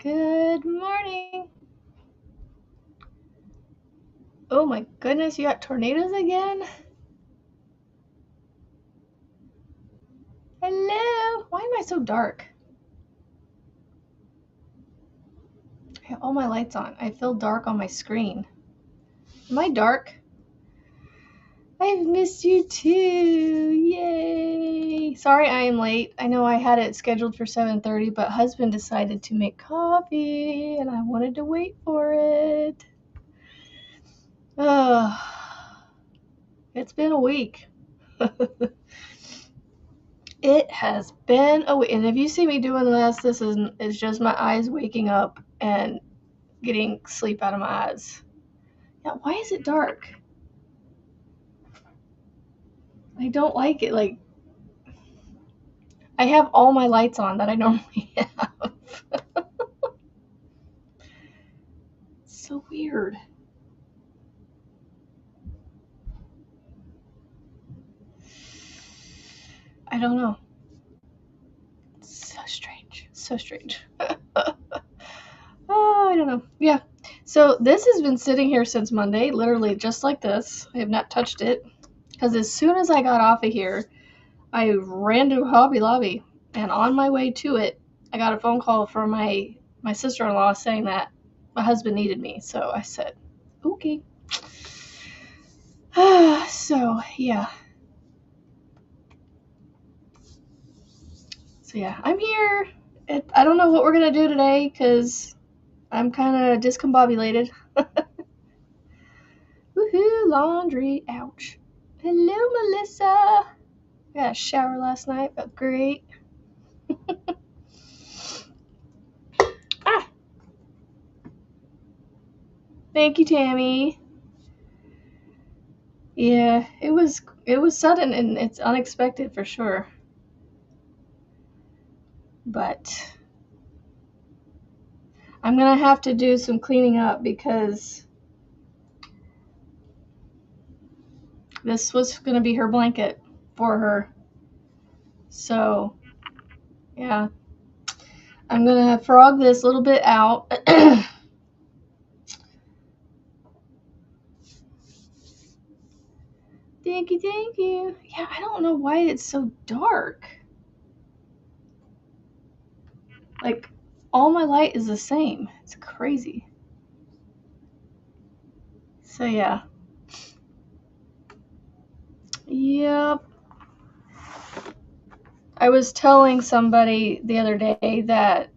Good morning. Oh my goodness, you got tornadoes again? Hello. Why am I so dark? I have all my lights on. I feel dark on my screen. Am I dark? I've missed you too. Yay. Sorry I am late. I know I had it scheduled for 7:30, but husband decided to make coffee and I wanted to wait for it. Oh, it's been a week. It has been a week. And if you see me doing this is just my eyes waking up and getting sleep out of my eyes. Yeah, why is it dark? I don't like it. Like, I have all my lights on that I normally have. So weird. I don't know. So strange. So strange. Oh, I don't know. Yeah. So this has been sitting here since Monday, literally just like this. I have not touched it. Because as soon as I got off of here, I ran to Hobby Lobby, and on my way to it, I got a phone call from my sister-in-law saying that my husband needed me. So I said, okay. So yeah. So yeah, I'm here. I don't know what we're gonna do today because I'm kind of discombobulated. Woohoo! Laundry. Ouch. Hello, Melissa. I got a shower last night, but great. Ah, thank you, Tammy. Yeah, it was sudden and it's unexpected for sure. But I'm gonna have to do some cleaning up because this was gonna be her blanket for her. So yeah, I'm gonna frog this little bit out. Thank you, thank you. Yeah, I don't know why it's so dark. Like, all my light is the same. It's crazy. So yeah. Yep. I was telling somebody the other day that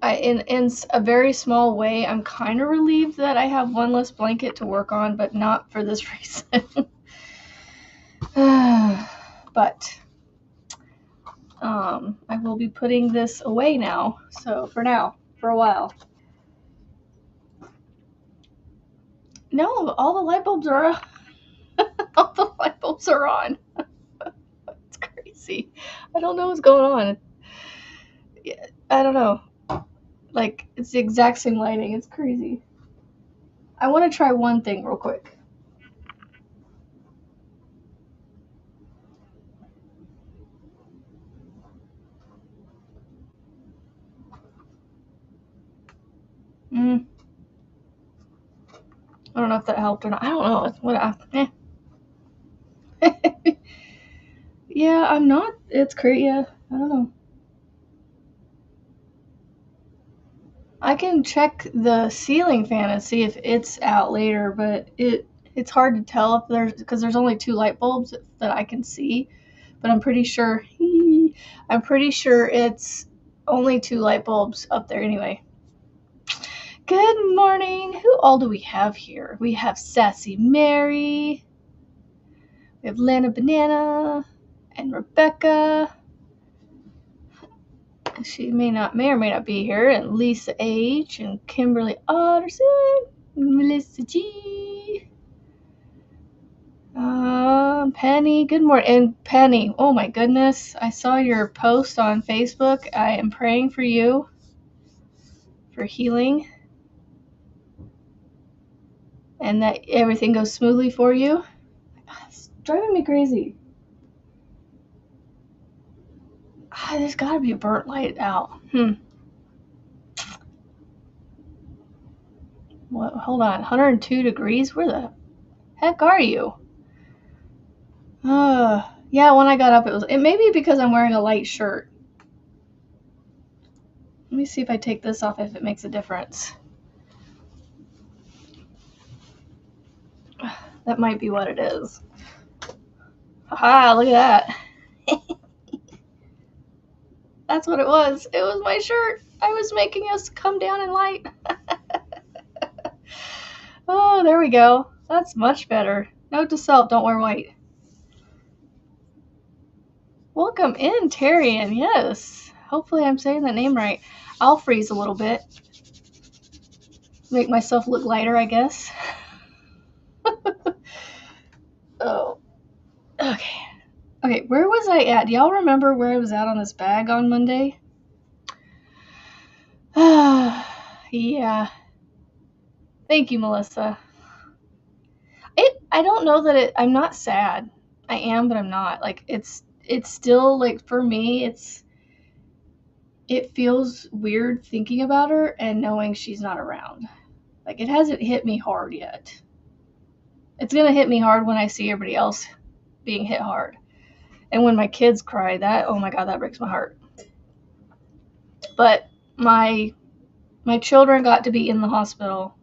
in a very small way, I'm kind of relieved that I have one less blanket to work on, but not for this reason. But I will be putting this away now. So for now, for a while. No, all the light bulbs are all the light bulbs are on. It's crazy. I don't know what's going on. I don't know. Like, it's the exact same lighting. It's crazy. I want to try one thing real quick. I don't know if that helped or not. I don't know. It's what Yeah, I'm not. It's crazy. Yeah, I don't know. I can check the ceiling fan and see if it's out later, but it's hard to tell if there's only two light bulbs that I can see, but I'm pretty sure it's only two light bulbs up there anyway. Good morning. Who all do we have here? We have Sassy Mary. We have Lana Banana and Rebecca. She may or may not be here. And Lisa H. and Kimberly Otterson. Melissa G. Penny. Good morning. And Penny, oh my goodness. I saw your post on Facebook. I am praying for you for healing and that everything goes smoothly for you. It's driving me crazy. There's got to be a burnt light out. What, hold on. 102 degrees? Where the heck are you? Yeah, when I got up, it may be because I'm wearing a light shirt. Let me see if I take this off if it makes a difference. That might be what it is. Haha, look at that. That's what it was. It was my shirt. I was making us come down in light. Oh, there we go. That's much better. Note to self, don't wear white. Welcome in, Terrian. Yes. Hopefully I'm saying that name right. I'll freeze a little bit. Make myself look lighter, I guess. Oh. Okay. Okay, where was I at? Do y'all remember where I was at on this bag on Monday? Yeah. Thank you, Melissa. I don't know that I'm not sad. I am, but I'm not. Like, it's still, like, for me, it feels weird thinking about her and knowing she's not around. Like, it hasn't hit me hard yet. It's gonna hit me hard when I see everybody else being hit hard. And when my kids cry, oh my God, that breaks my heart. But my children got to be in the hospital.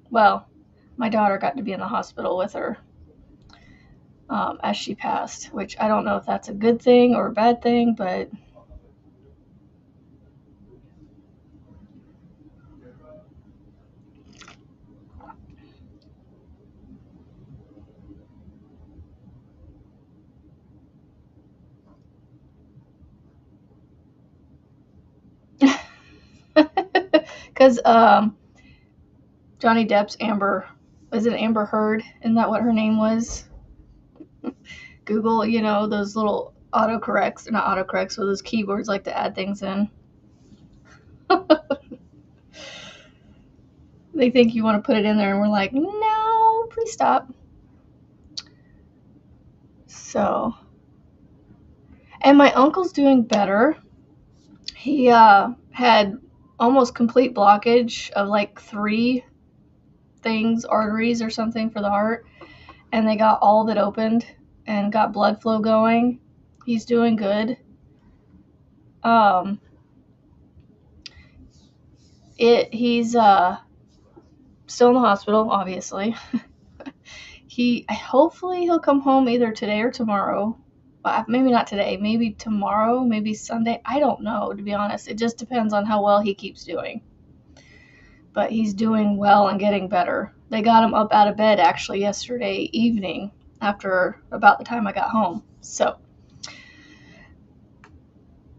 Well, my daughter got to be in the hospital with her as she passed, which I don't know if that's a good thing or a bad thing, but because Johnny Depp's Amber, was it Amber Heard? Isn't that what her name was? Google, those little autocorrects, not autocorrects, but those keyboards like to add things in. They think you want to put it in there, and we're like, no, please stop. So, and my uncle's doing better. He had almost complete blockage of like 3 things, arteries or something for the heart, and they got all of it opened and got blood flow going. He's doing good. He's still in the hospital, obviously. Hopefully he'll come home either today or tomorrow. Maybe not today, maybe tomorrow, maybe Sunday. I don't know, to be honest. It just depends on how well he keeps doing. But he's doing well and getting better. They got him up out of bed actually yesterday evening after about the time I got home. So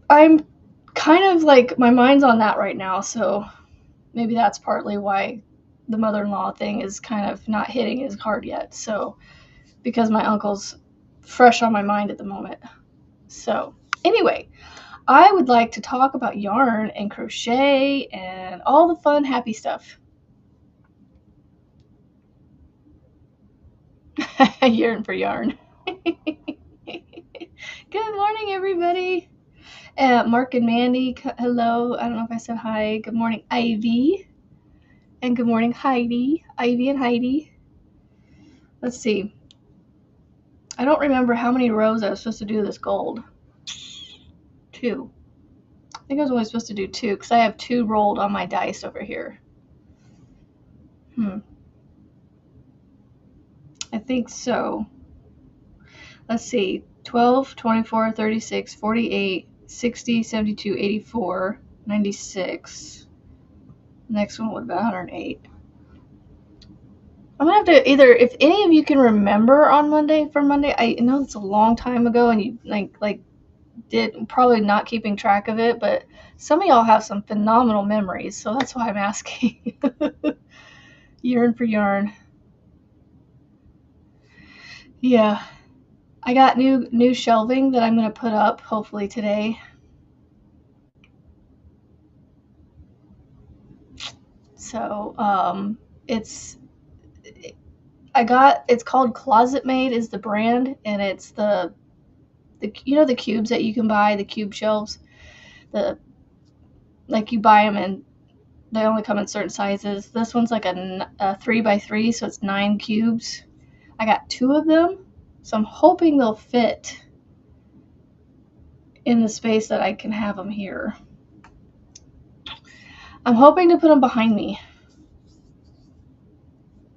I'm kind of like, my mind's on that right now. So maybe that's partly why the mother-in-law thing is kind of not hitting as hard yet. So because my uncle's fresh on my mind at the moment. So anyway, I would like to talk about yarn and crochet and all the fun, happy stuff. Yearn for yarn. Good morning, everybody. Mark and Mandy, hello. I don't know if I said hi. Good morning, Ivy. And good morning, Heidi. Ivy and Heidi. Let's see. I don't remember how many rows I was supposed to do this gold. 2. I think I was only supposed to do 2 because I have 2 rolled on my dice over here. I think so. Let's see. 12, 24, 36, 48, 60, 72, 84, 96. Next one would be 108. I'm gonna have to either, if any of you can remember on Monday, I know it's a long time ago and you like did probably not keeping track of it, but some of y'all have some phenomenal memories, so that's why I'm asking. Yearn for yarn. Yeah. I got new shelving that I'm gonna put up hopefully today. So it's called Closet Made is the brand, and it's the the cubes that you can buy, the cube shelves, like you buy them and they only come in certain sizes. This one's like a 3x3, so it's 9 cubes. I got 2 of them, so I'm hoping they'll fit in the space that I can have them here. I'm hoping to put them behind me.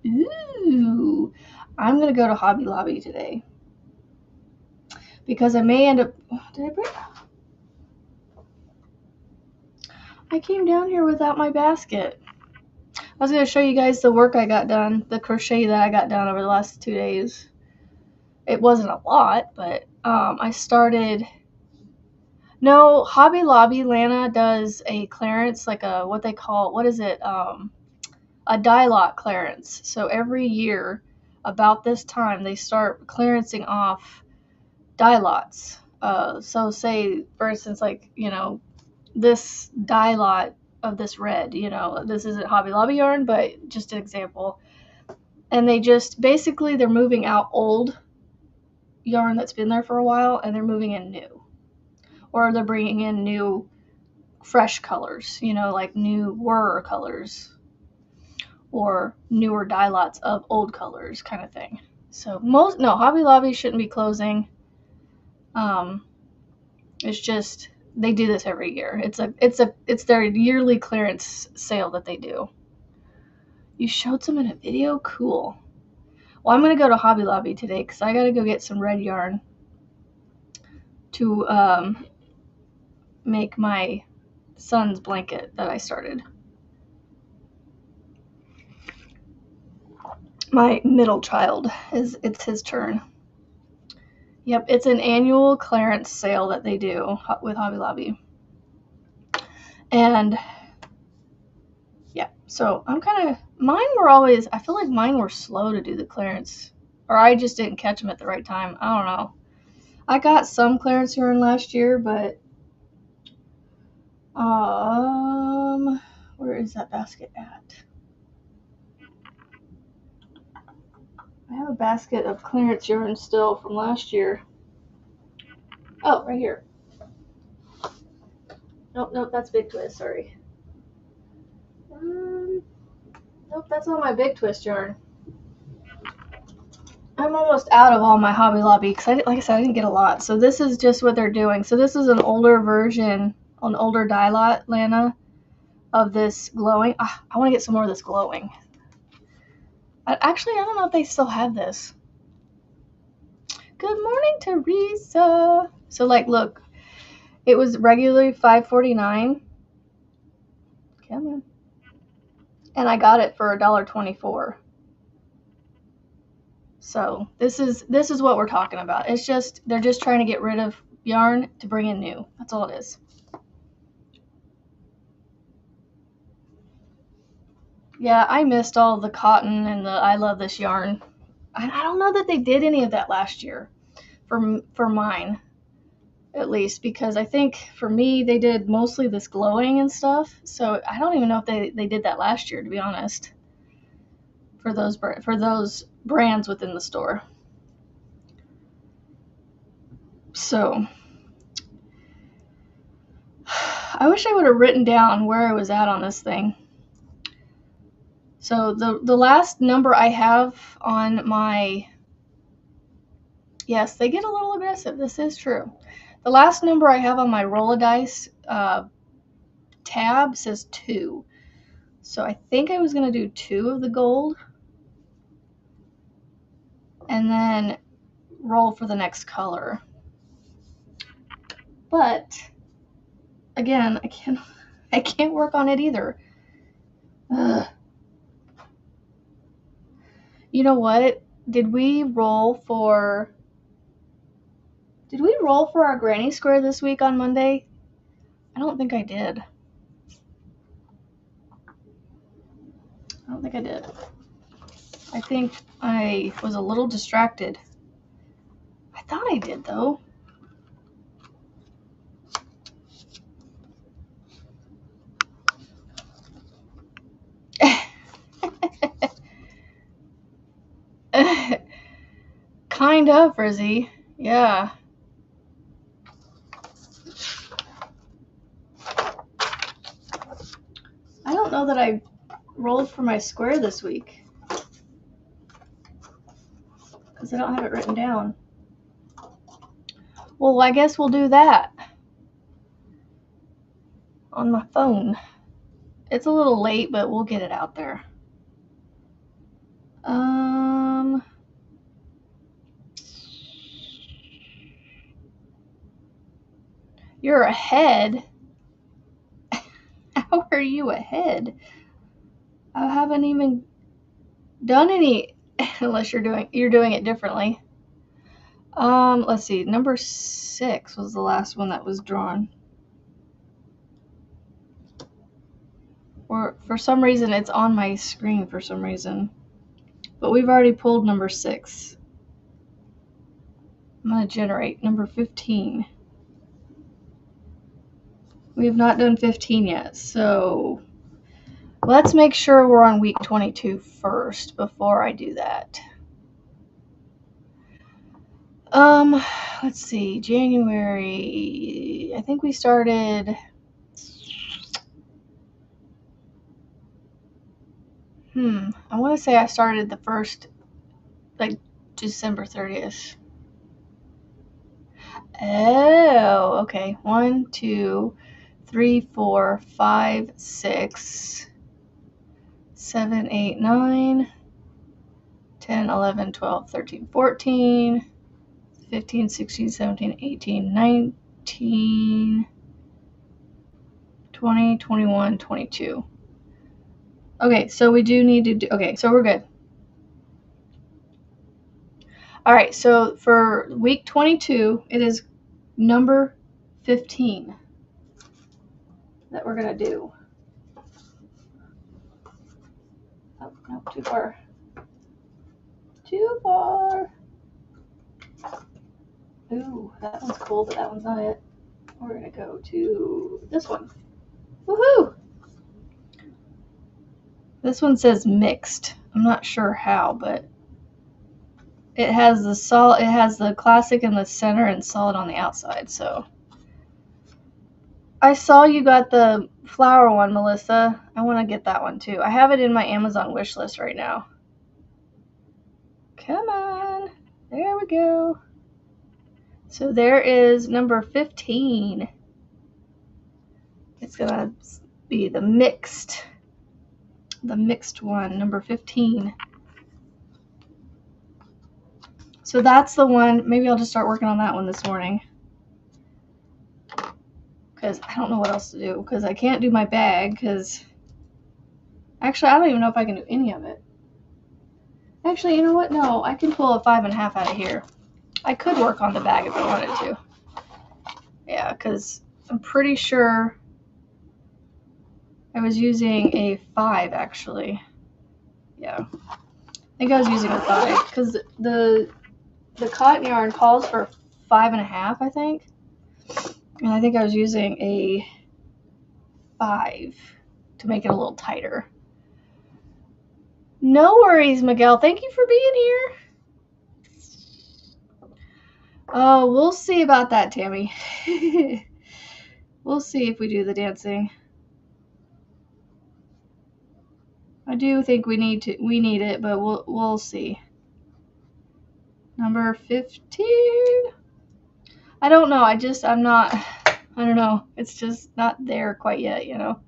Ooh, I'm going to go to Hobby Lobby today because I may end up... I came down here without my basket. I was going to show you guys the work I got done, the crochet that I got done over the last 2 days. It wasn't a lot, but I started... No, Hobby Lobby, Lana does a clearance, like a, what they call, what is it? A die lot clearance. So every year, about this time, they start clearancing off die lots. So say, for instance, like, this die lot of this red, this isn't Hobby Lobby yarn, but just an example. And they just, basically, they're moving out old yarn that's been there for a while, and they're moving in new. Or they're bringing in new, fresh colors, like newer colors. Or newer die lots of old colors kind of thing. So Hobby Lobby shouldn't be closing. It's just, they do this every year. It's their yearly clearance sale that they do. You showed some in a video? Cool. Well, I'm going to go to Hobby Lobby today because I got to go get some red yarn to make my son's blanket that I started. My middle child, it's his turn. Yep, it's an annual clearance sale that they do with Hobby Lobby. And yeah, so I feel like mine were slow to do the clearance. Or I just didn't catch them at the right time. I don't know. I got some clearance yarn last year, but where is that basket at? I have a basket of clearance yarn still from last year. Oh, right here. Nope, that's Big Twist, sorry. Nope, that's not my Big Twist yarn. I'm almost out of all my Hobby Lobby because, like I said, I didn't get a lot. So this is just what they're doing. So this is an older version, an older die lot, Lana, of this glowing. I want to get some more of this glowing. Actually, I don't know if they still have this. Good morning, Teresa. So, look, it was regularly $5.49. Come on. And I got it for $1.24. So this is what we're talking about. It's just, they're just trying to get rid of yarn to bring in new. That's all it is. Yeah, I missed all the cotton and the I love this yarn. I don't know that they did any of that last year for mine, at least, because I think for me they did mostly this glowing and stuff. So I don't even know if they did that last year, to be honest, for those brands within the store. So I wish I would have written down where I was at on this thing. So the last number I have on my, yes, they get a little aggressive. This is true. The last number I have on my Roll-A-Dice tab says 2. So I think I was going to do 2 of the gold and then roll for the next color. But again, I can't work on it either. Ugh. You know what? Did we roll for our granny square this week on Monday? I don't think I did. I don't think I did. I think I was a little distracted. I thought I did, though. Kind of, Rizzy. Yeah. don't know that I rolled for my square this week because I don't have it written down. Well, I guess we'll do that on my phone. It's a little late, but we'll get it out there. You're ahead. How are you ahead? I haven't even done any, unless you're doing it differently. Let's see. Number 6 was the last one that was drawn. Or for some reason it's on my screen for some reason. But we've already pulled number 6. I'm going to generate number 15. We have not done 15 yet, so let's make sure we're on week 22 first before I do that. Let's see, January, I think we started, I want to say I started the first, like, December 30th. Oh, okay. 1, 2, 3, 4, 5, 6, 7, 8, 9, 10, 11, 12, 13, 14, 15, 16, 17, 18, 19, 20, 21, 22. Okay, so we do need to do, okay, so we're good. All right, so for week 22, it is number 15 that we're going to do. Oh, no, too far. Too far. Ooh, that one's cool, but that one's not it. We're going to go to this one. Woohoo! This one says mixed. I'm not sure how, but it has the solid, it has the classic in the center and solid on the outside. So I saw you got the flower one, Melissa. I want to get that one too. I have it in my Amazon wish list right now. Come on. There we go. So there is number 15. It's going to be the mixed one, number 15. So that's the one. Maybe I'll just start working on that one this morning. Because I don't know what else to do. Because I can't do my bag. Because actually, I don't even know if I can do any of it. Actually, you know what? No, I can pull a 5.5 out of here. I could work on the bag if I wanted to. Yeah, because I'm pretty sure I was using a 5, actually. Yeah. I think I was using a 5. Because the cotton yarn calls for 5.5, I think. And I think I was using a 5 to make it a little tighter. No worries, Miguel. Thank you for being here. Oh, we'll see about that, Tammy. We'll see if we do the dancing. I do think we need it, but we'll see. Number 15. I don't know. I don't know. It's just not there quite yet, you know.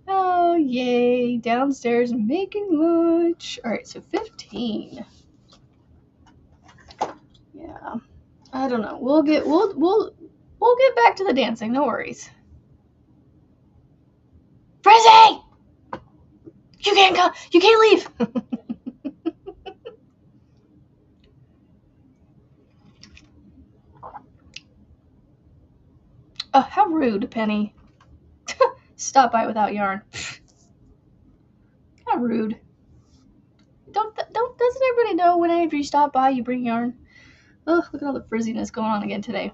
Oh, yay. Downstairs making lunch. All right, so 15. Yeah. I don't know. We'll get back to the dancing. No worries. Frizzy! You can't come. You can't leave. Oh, how rude, Penny. Stop by without yarn. How rude. Doesn't everybody know whenever you stop by, you bring yarn? Oh, look at all the frizziness going on again today.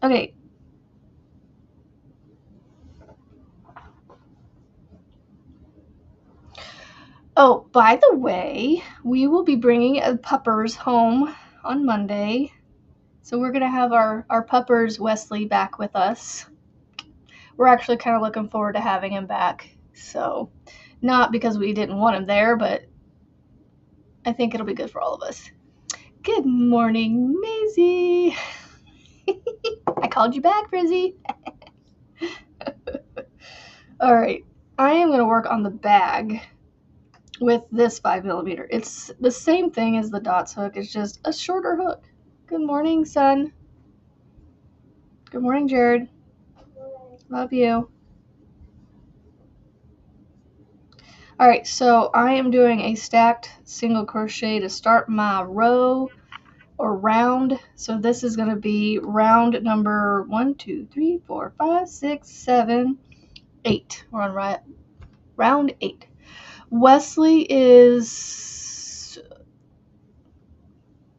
Okay. Oh, by the way, we will be bringing puppers home on Monday. So we're going to have our puppers, Wesley, back with us. we're actually kind of looking forward to having him back. So, not because we didn't want him there, but I think it'll be good for all of us. Good morning, Maisie. I called you back, Frizzy. All right, I am going to work on the bag with this 5mm. It's the same thing as the dots hook. It's just a shorter hook. Good morning, son. Good morning, Jared. Love you. All right, so I am doing a stacked single crochet to start my row or round. So this is going to be round number 1, 2, 3, 4, 5, 6, 7, 8. We're on round 8. Wesley is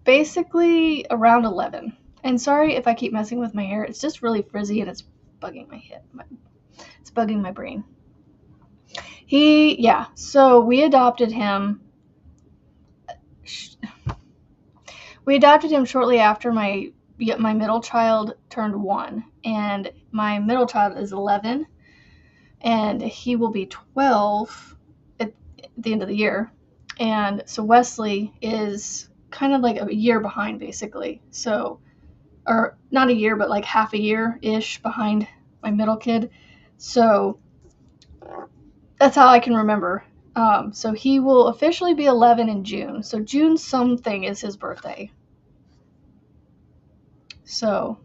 basically around 11. And sorry if I keep messing with my hair. It's just really frizzy and it's bugging my head. It's bugging my brain. So we adopted him. We adopted him shortly after my middle child turned 1, and my middle child is 11, and he will be 12 at the end of the year. And so Wesley is kind of like a year behind, basically. So, or not a year, but like half a year-ish behind my middle kid. So that's how I can remember. So he will officially be 11 in June. So June something is his birthday. So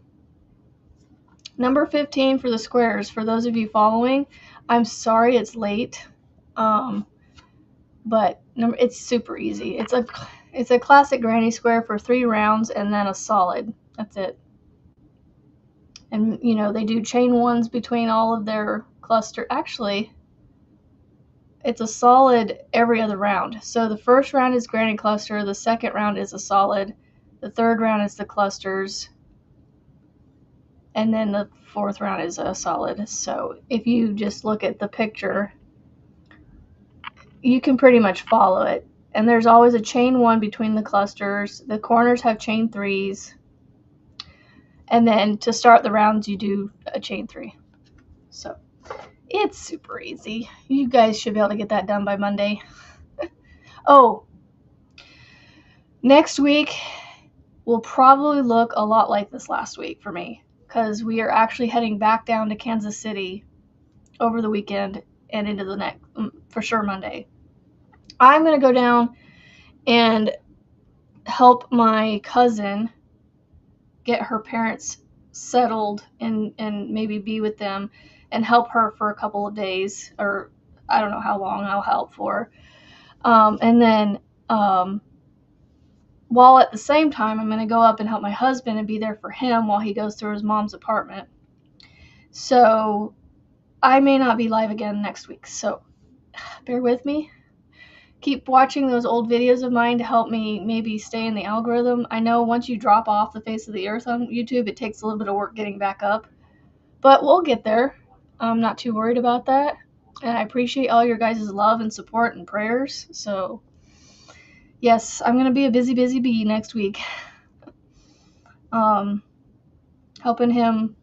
number 15 for the squares. For those of you following, I'm sorry it's late, but it's super easy. It's a classic granny square for 3 rounds and then a solid. That's it. And you know they do chain ones between all of their cluster. Actually, it's a solid every other round. So the first round is granny cluster, the second round is a solid, the third round is the clusters, and then the fourth round is a solid. So if you just look at the picture, you can pretty much follow it. And there's always a chain 1 between the clusters. The corners have chain 3s. And then to start the rounds, you do a chain 3. So it's super easy. You guys should be able to get that done by Monday. Oh, next week will probably look a lot like this last week for me, because we are actually heading back down to Kansas City over the weekend and into the next, for sure, Monday. I'm going to go down and help my cousin get her parents settled and maybe be with them and help her for a couple of days, or I don't know how long I'll help for. And then while at the same time, I'm going to go up and help my husband and be there for him while he goes through his mom's apartment. So I may not be live again next week. So bear with me. Keep watching those old videos of mine to help me maybe stay in the algorithm. I know once you drop off the face of the earth on YouTube, it takes a little bit of work getting back up. But we'll get there. I'm not too worried about that. And I appreciate all your guys' love and support and prayers. So, yes, I'm going to be a busy, busy bee next week. Helping him,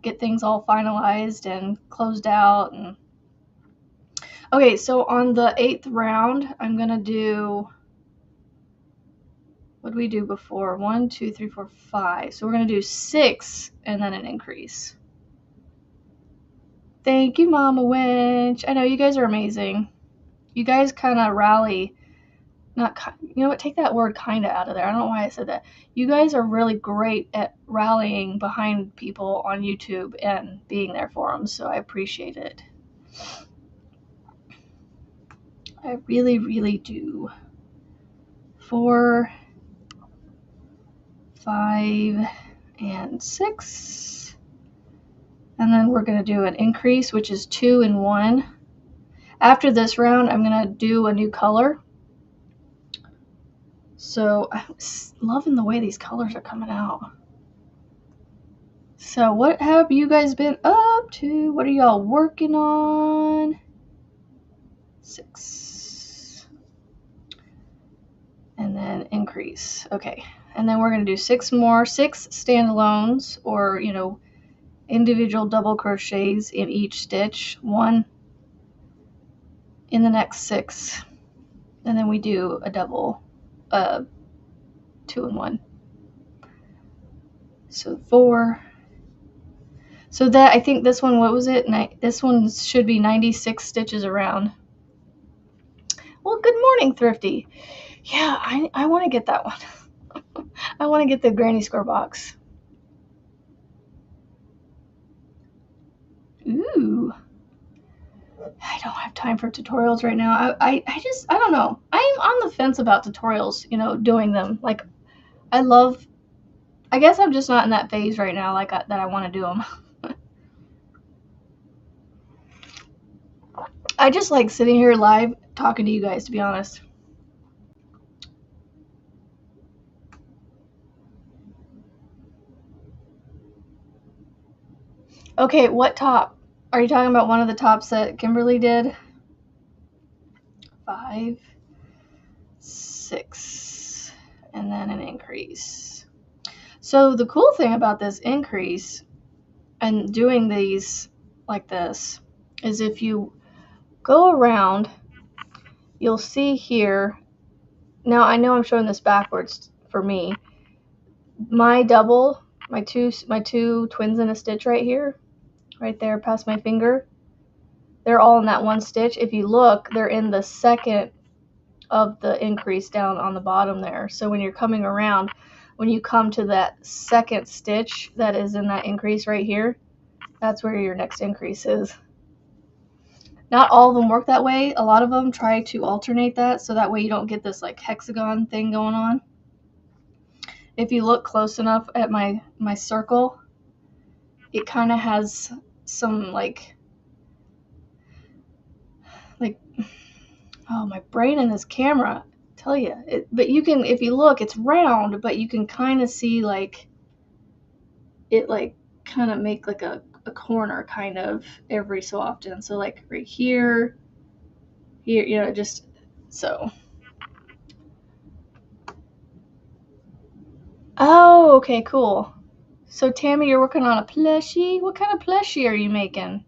get things all finalized and closed out. Okay, so on the 8th round, I'm going to do, what did we do before? 1, 2, 3, 4, 5. So we're going to do 6 and then an increase. Thank you, Mama Winch. I know you guys are amazing. You guys kind of rally. Take that word kind of out of there. I don't know why I said that. You guys are really great at rallying behind people on YouTube and being there for them, so I appreciate it. I really, really do. 4, 5, and 6. And then we're going to do an increase, which is 2 and 1. After this round, I'm going to do a new color. So I'm loving the way these colors are coming out. So what have you guys been up to? What are y'all working on? 6. And then increase. Okay. And then we're going to do 6 more. 6 standalones, or, individual double crochets in each stitch, 1 in the next 6, and then we do a double, 2 and 1. So 4. So that, I think this one, what was it? This one should be 96 stitches around. Well, good morning, Thrifty. Yeah, I want to get that one. I want to get the granny square box. Ooh. I don't have time for tutorials right now. I don't know. I'm on the fence about tutorials, doing them. Like, I guess I'm just not in that phase right now, like that I want to do them. I just like sitting here live talking to you guys, to be honest. Okay, what top? Are you talking about one of the tops that Kimberly did? 5, 6, and then an increase. So the cool thing about this increase and doing these like this is if you go around, you'll see here. Now I know I'm showing this backwards for me. My double, my two twins in a stitch right here, right there past my finger, they're all in that one stitch. If you look, they're in the second of the increase down on the bottom there. So when you're coming around, when you come to that second stitch that is in that increase right here, that's where your next increase is. Not all of them work that way. A lot of them try to alternate that, so that way you don't get this like hexagon thing going on. If you look close enough at my circle, it kind of has some like, oh, my brain in this camera, tell you. But you can, if you look, it's round, but you can kind of see like it like kind of make like a corner kind of every so often. So like right here, just so. Oh, okay, cool. So Tammy, you're working on a plushie. What kind of plushie are you making?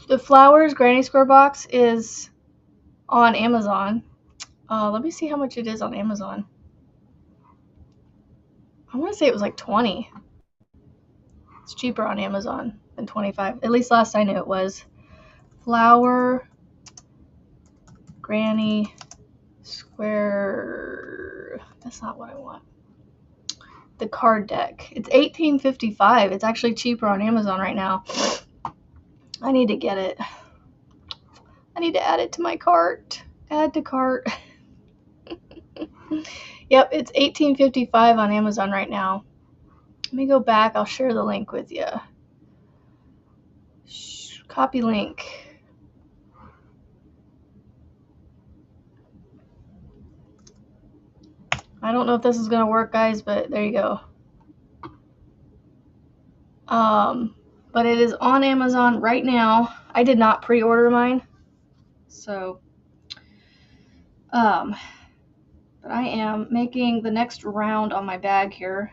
The Flowers Granny Square box is on Amazon. Let me see how much it is on Amazon. I want to say it was like 20. It's cheaper on Amazon than 25. At least last I knew it was. Flower Granny Square. That's not what I want. The card deck. It's $18.55. It's actually cheaper on Amazon right now. I need to get it. I need to add it to my cart. Add to cart. Yep, it's $18.55 on Amazon right now. Let me go back. I'll share the link with you. Copy link. I don't know if this is going to work, guys, but there you go. But it is on Amazon right now. I did not pre-order mine. So, but I am making the next round on my bag here.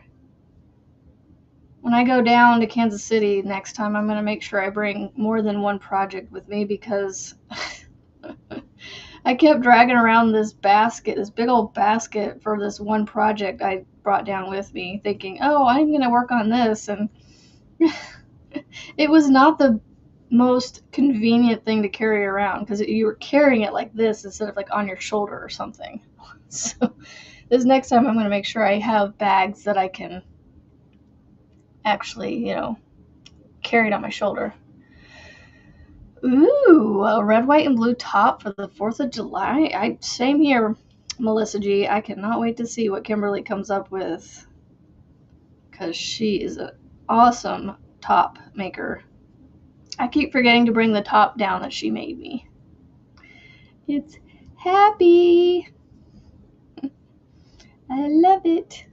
When I go down to Kansas City next time, I'm going to make sure I bring more than one project with me because I kept dragging around this basket, this big old basket for this one project I brought down with me, thinking, oh, I'm going to work on this. And it was not the most convenient thing to carry around because you were carrying it like this instead of like on your shoulder or something. So this next time I'm going to make sure I have bags that I can actually, carry it on my shoulder. Ooh, a red, white, and blue top for the 4th of July. Same here, Melissa G. I cannot wait to see what Kimberly comes up with because she is an awesome top maker. I keep forgetting to bring the top down that she made me. It's happy. I love it.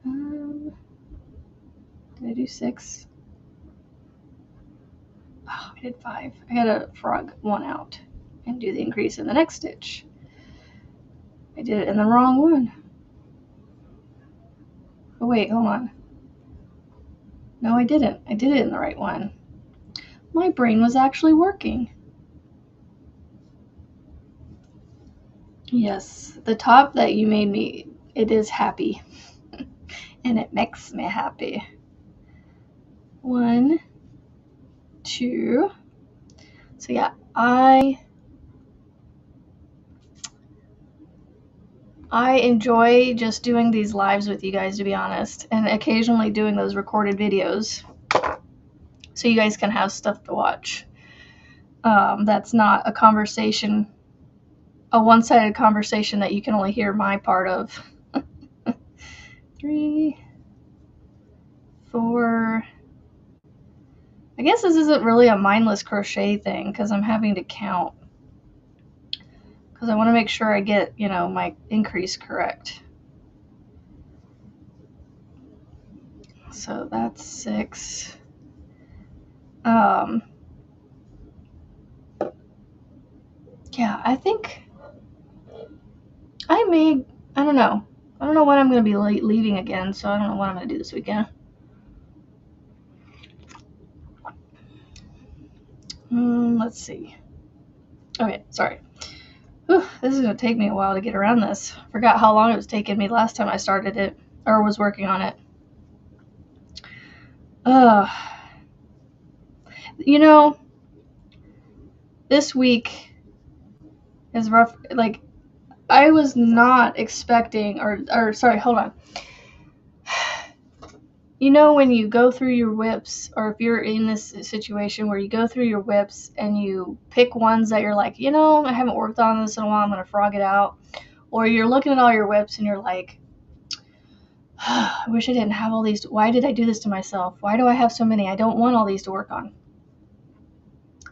Did I do 6? Oh, I did 5. I had a frog 1 out. and do the increase in the next stitch. I did it in the wrong one. Oh wait, hold on. No, I didn't. I did it in the right one. My brain was actually working. Yes, the top that you made me, it is happy. And it makes me happy. 1, 2. So yeah, I enjoy just doing these lives with you guys, to be honest, and occasionally doing those recorded videos so you guys can have stuff to watch. That's not a conversation, a one-sided conversation that you can only hear my part of. 3, 4. I guess this isn't really a mindless crochet thing because I'm having to count because I want to make sure I get, my increase correct. So that's 6. Yeah, I think I don't know. I don't know when I'm going to be leaving again, so I don't know what I'm going to do this weekend. Let's see. Okay, sorry. Whew, this is going to take me a while to get around this. Forgot how long it was taking me last time I started it, or was working on it. This week is rough. Like, I was not expecting, or sorry, hold on. When you go through your whips, or if you're in this situation where you go through your whips and you pick ones that you're like, I haven't worked on this in a while, I'm going to frog it out. Or you're looking at all your whips and you're like, I wish I didn't have all these. Why did I do this to myself? Why do I have so many? I don't want all these to work on.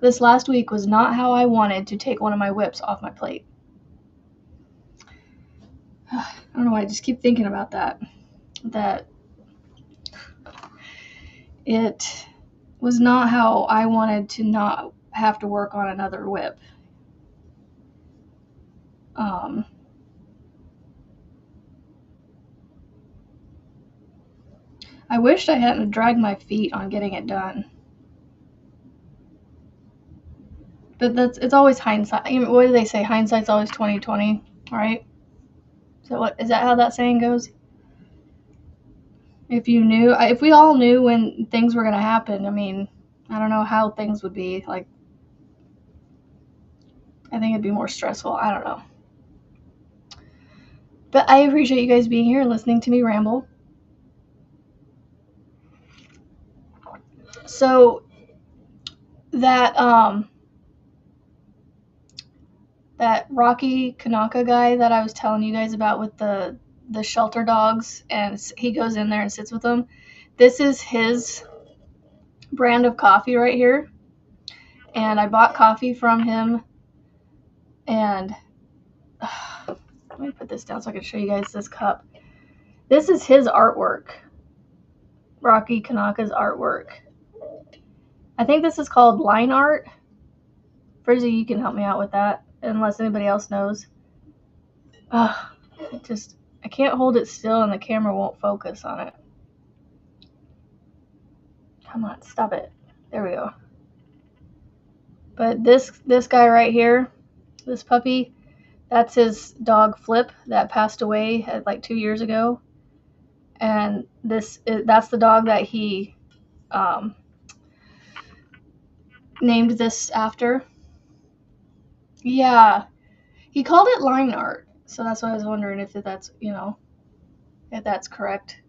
This last week was not how I wanted to take one of my whips off my plate. I don't know why I just keep thinking about that. That it was not how I wanted to not have to work on another whip. I wished I hadn't dragged my feet on getting it done. But it's always hindsight. What do they say? Hindsight's always 20/20, right? So is that how that saying goes? If we all knew when things were going to happen, I don't know how things would be. Like, I think it'd be more stressful. I don't know. But I appreciate you guys being here and listening to me ramble. So that Rocky Kanaka guy that I was telling you guys about with the shelter dogs, and he goes in there and sits with them. This is his brand of coffee right here. And I bought coffee from him. And let me put this down so I can show you guys this cup. This is his artwork. Rocky Kanaka's artwork. I think this is called line art. Frizzy, you can help me out with that, unless anybody else knows. I can't hold it still and the camera won't focus on it. Come on, stop it. There we go. But this guy right here, this puppy, that's his dog Flip that passed away like 2 years ago. And that's the dog that he named this after. Yeah. He called it line art. So that's why I was wondering if that's, if that's correct.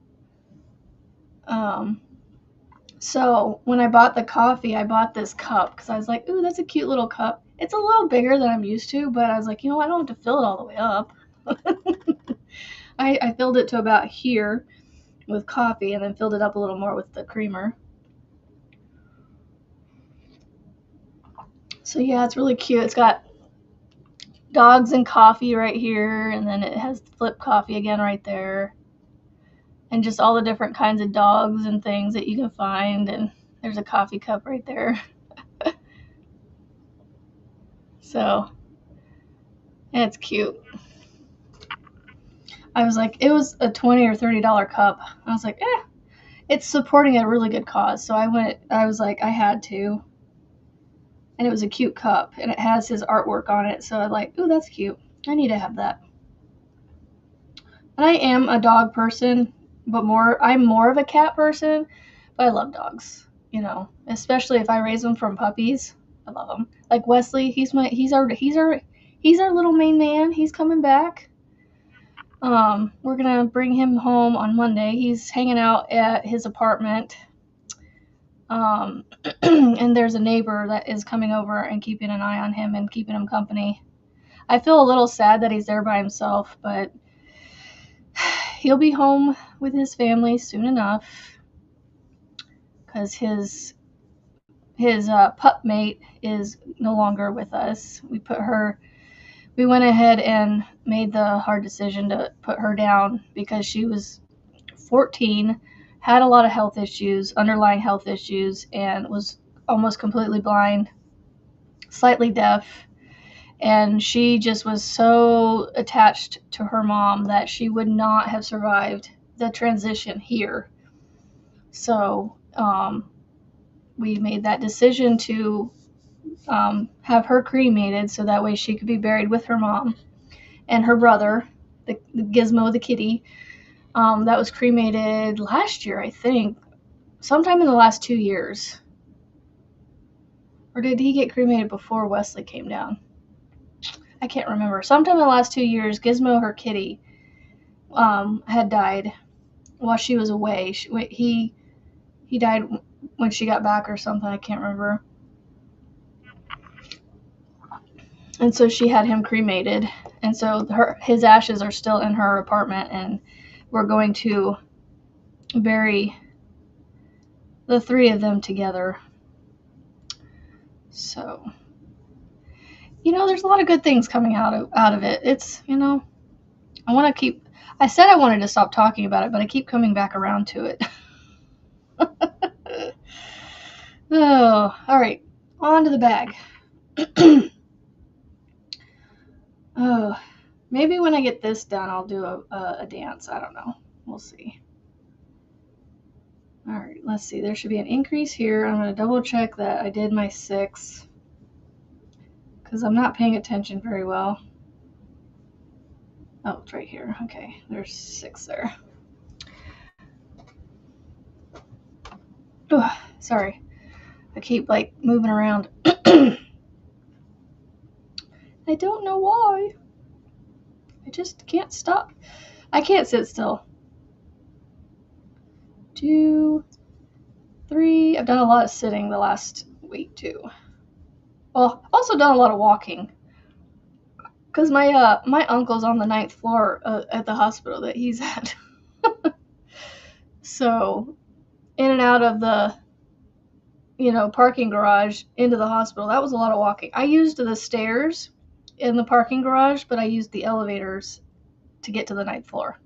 So when I bought the coffee, I bought this cup because I was like, ooh, that's a cute little cup. It's a little bigger than I'm used to, but I was like, I don't have to fill it all the way up. I filled it to about here with coffee and then filled it up a little more with the creamer. So yeah, it's really cute. It's got dogs and coffee right here, and then it has Flip coffee again right there. And just all the different kinds of dogs and things that you can find. And there's a coffee cup right there. So And it's cute. I was like, it was a $20 or $30 cup. I was like, it's supporting a really good cause. So I was like, I had to. And it was a cute cup, and it has his artwork on it. So I'm like, ooh, that's cute. I need to have that. And I am a dog person, but I'm more of a cat person, but I love dogs. Especially if I raise them from puppies. I love them. Like Wesley, he's our little main man. He's coming back. We're gonna bring him home on Monday. He's hanging out at his apartment. And there's a neighbor that is coming over and keeping an eye on him and keeping him company. I feel a little sad that he's there by himself, but he'll be home with his family soon enough because his pup mate is no longer with us. We went ahead and made the hard decision to put her down because she was 14, had a lot of health issues, underlying health issues, and was almost completely blind, slightly deaf. And she just was so attached to her mom that she would not have survived the transition here. So we made that decision to have her cremated so that way she could be buried with her mom and her brother, the Gizmo, the kitty. That was cremated last year, I think, sometime in the last 2 years. Or did he get cremated before Wesley came down? I can't remember. Sometime in the last 2 years, Gizmo, her kitty, had died while she was away. He died when she got back or something. I can't remember. And so she had him cremated. And so his ashes are still in her apartment, and we're going to bury the three of them together. So, there's a lot of good things coming out of it. It's, I said I wanted to stop talking about it, but I keep coming back around to it. Oh, all right. On to the bag. Oh, maybe when I get this done, I'll do a dance. I don't know. We'll see. All right, let's see. There should be an increase here. I'm going to double check that I did my 6 because I'm not paying attention very well. Oh, it's right here. Okay, there's 6 there. Oh, sorry. I keep moving around. I don't know why. I just can't stop. I can't sit still. 2, 3. I've done a lot of sitting the last week too. Well, also done a lot of walking. Because my uncle's on the 9th floor at the hospital that he's at. So, in and out of the, parking garage into the hospital, that was a lot of walking. I used the stairs in the parking garage, but I used the elevators to get to the 9th floor.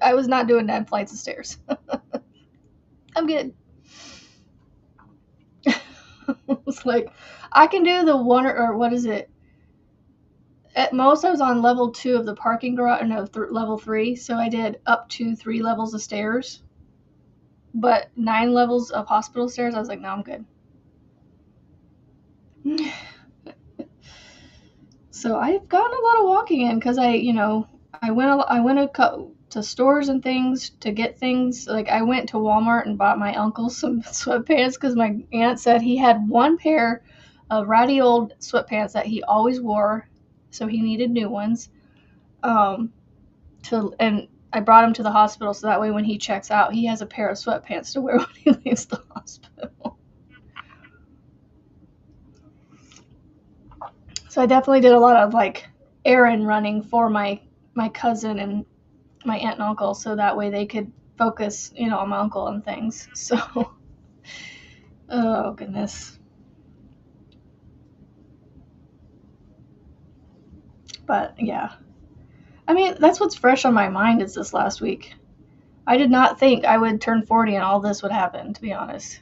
I was not doing 9 flights of stairs. I'm good. It's like, I can do the one, or what is it? At most, I was on level 2 of the parking garage. No, level 3. So I did up to 3 levels of stairs. But 9 levels of hospital stairs, I was like, no, I'm good. So I've gotten a lot of walking in because I went to stores and things to get things. Like I went to Walmart and bought my uncle some sweatpants because my aunt said he had one pair of ratty old sweatpants that he always wore, so he needed new ones. And I brought him to the hospital so that way when he checks out, he has a pair of sweatpants to wear when he leaves the hospital. So I definitely did a lot of errand running for my cousin and my aunt and uncle so that way they could focus, on my uncle and things. So, oh goodness. But yeah. I mean, that's what's fresh on my mind is this last week. I did not think I would turn 40 and all this would happen, to be honest.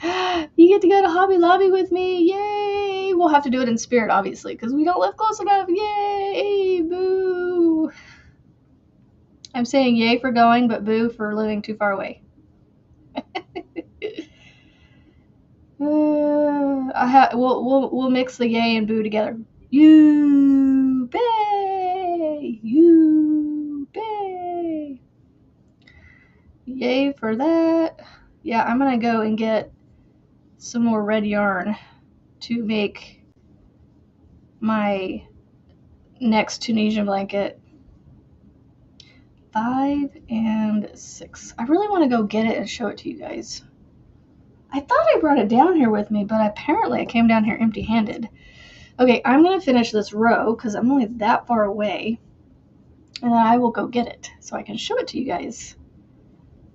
You get to go to Hobby Lobby with me. Yay! maybe we'll have to do it in spirit, obviously, because we don't live close enough. Yay! Boo! I'm saying yay for going, but boo for living too far away. We'll mix the yay and boo together. You bay! You bay! Yay for that. Yeah, I'm gonna go and get some more red yarn to make my next Tunisian blanket. 5 and 6. I really want to go get it and show it to you guys. I thought I brought it down here with me, but apparently I came down here empty-handed. Okay, I'm going to finish this row because I'm only that far away. And then I will go get it so I can show it to you guys.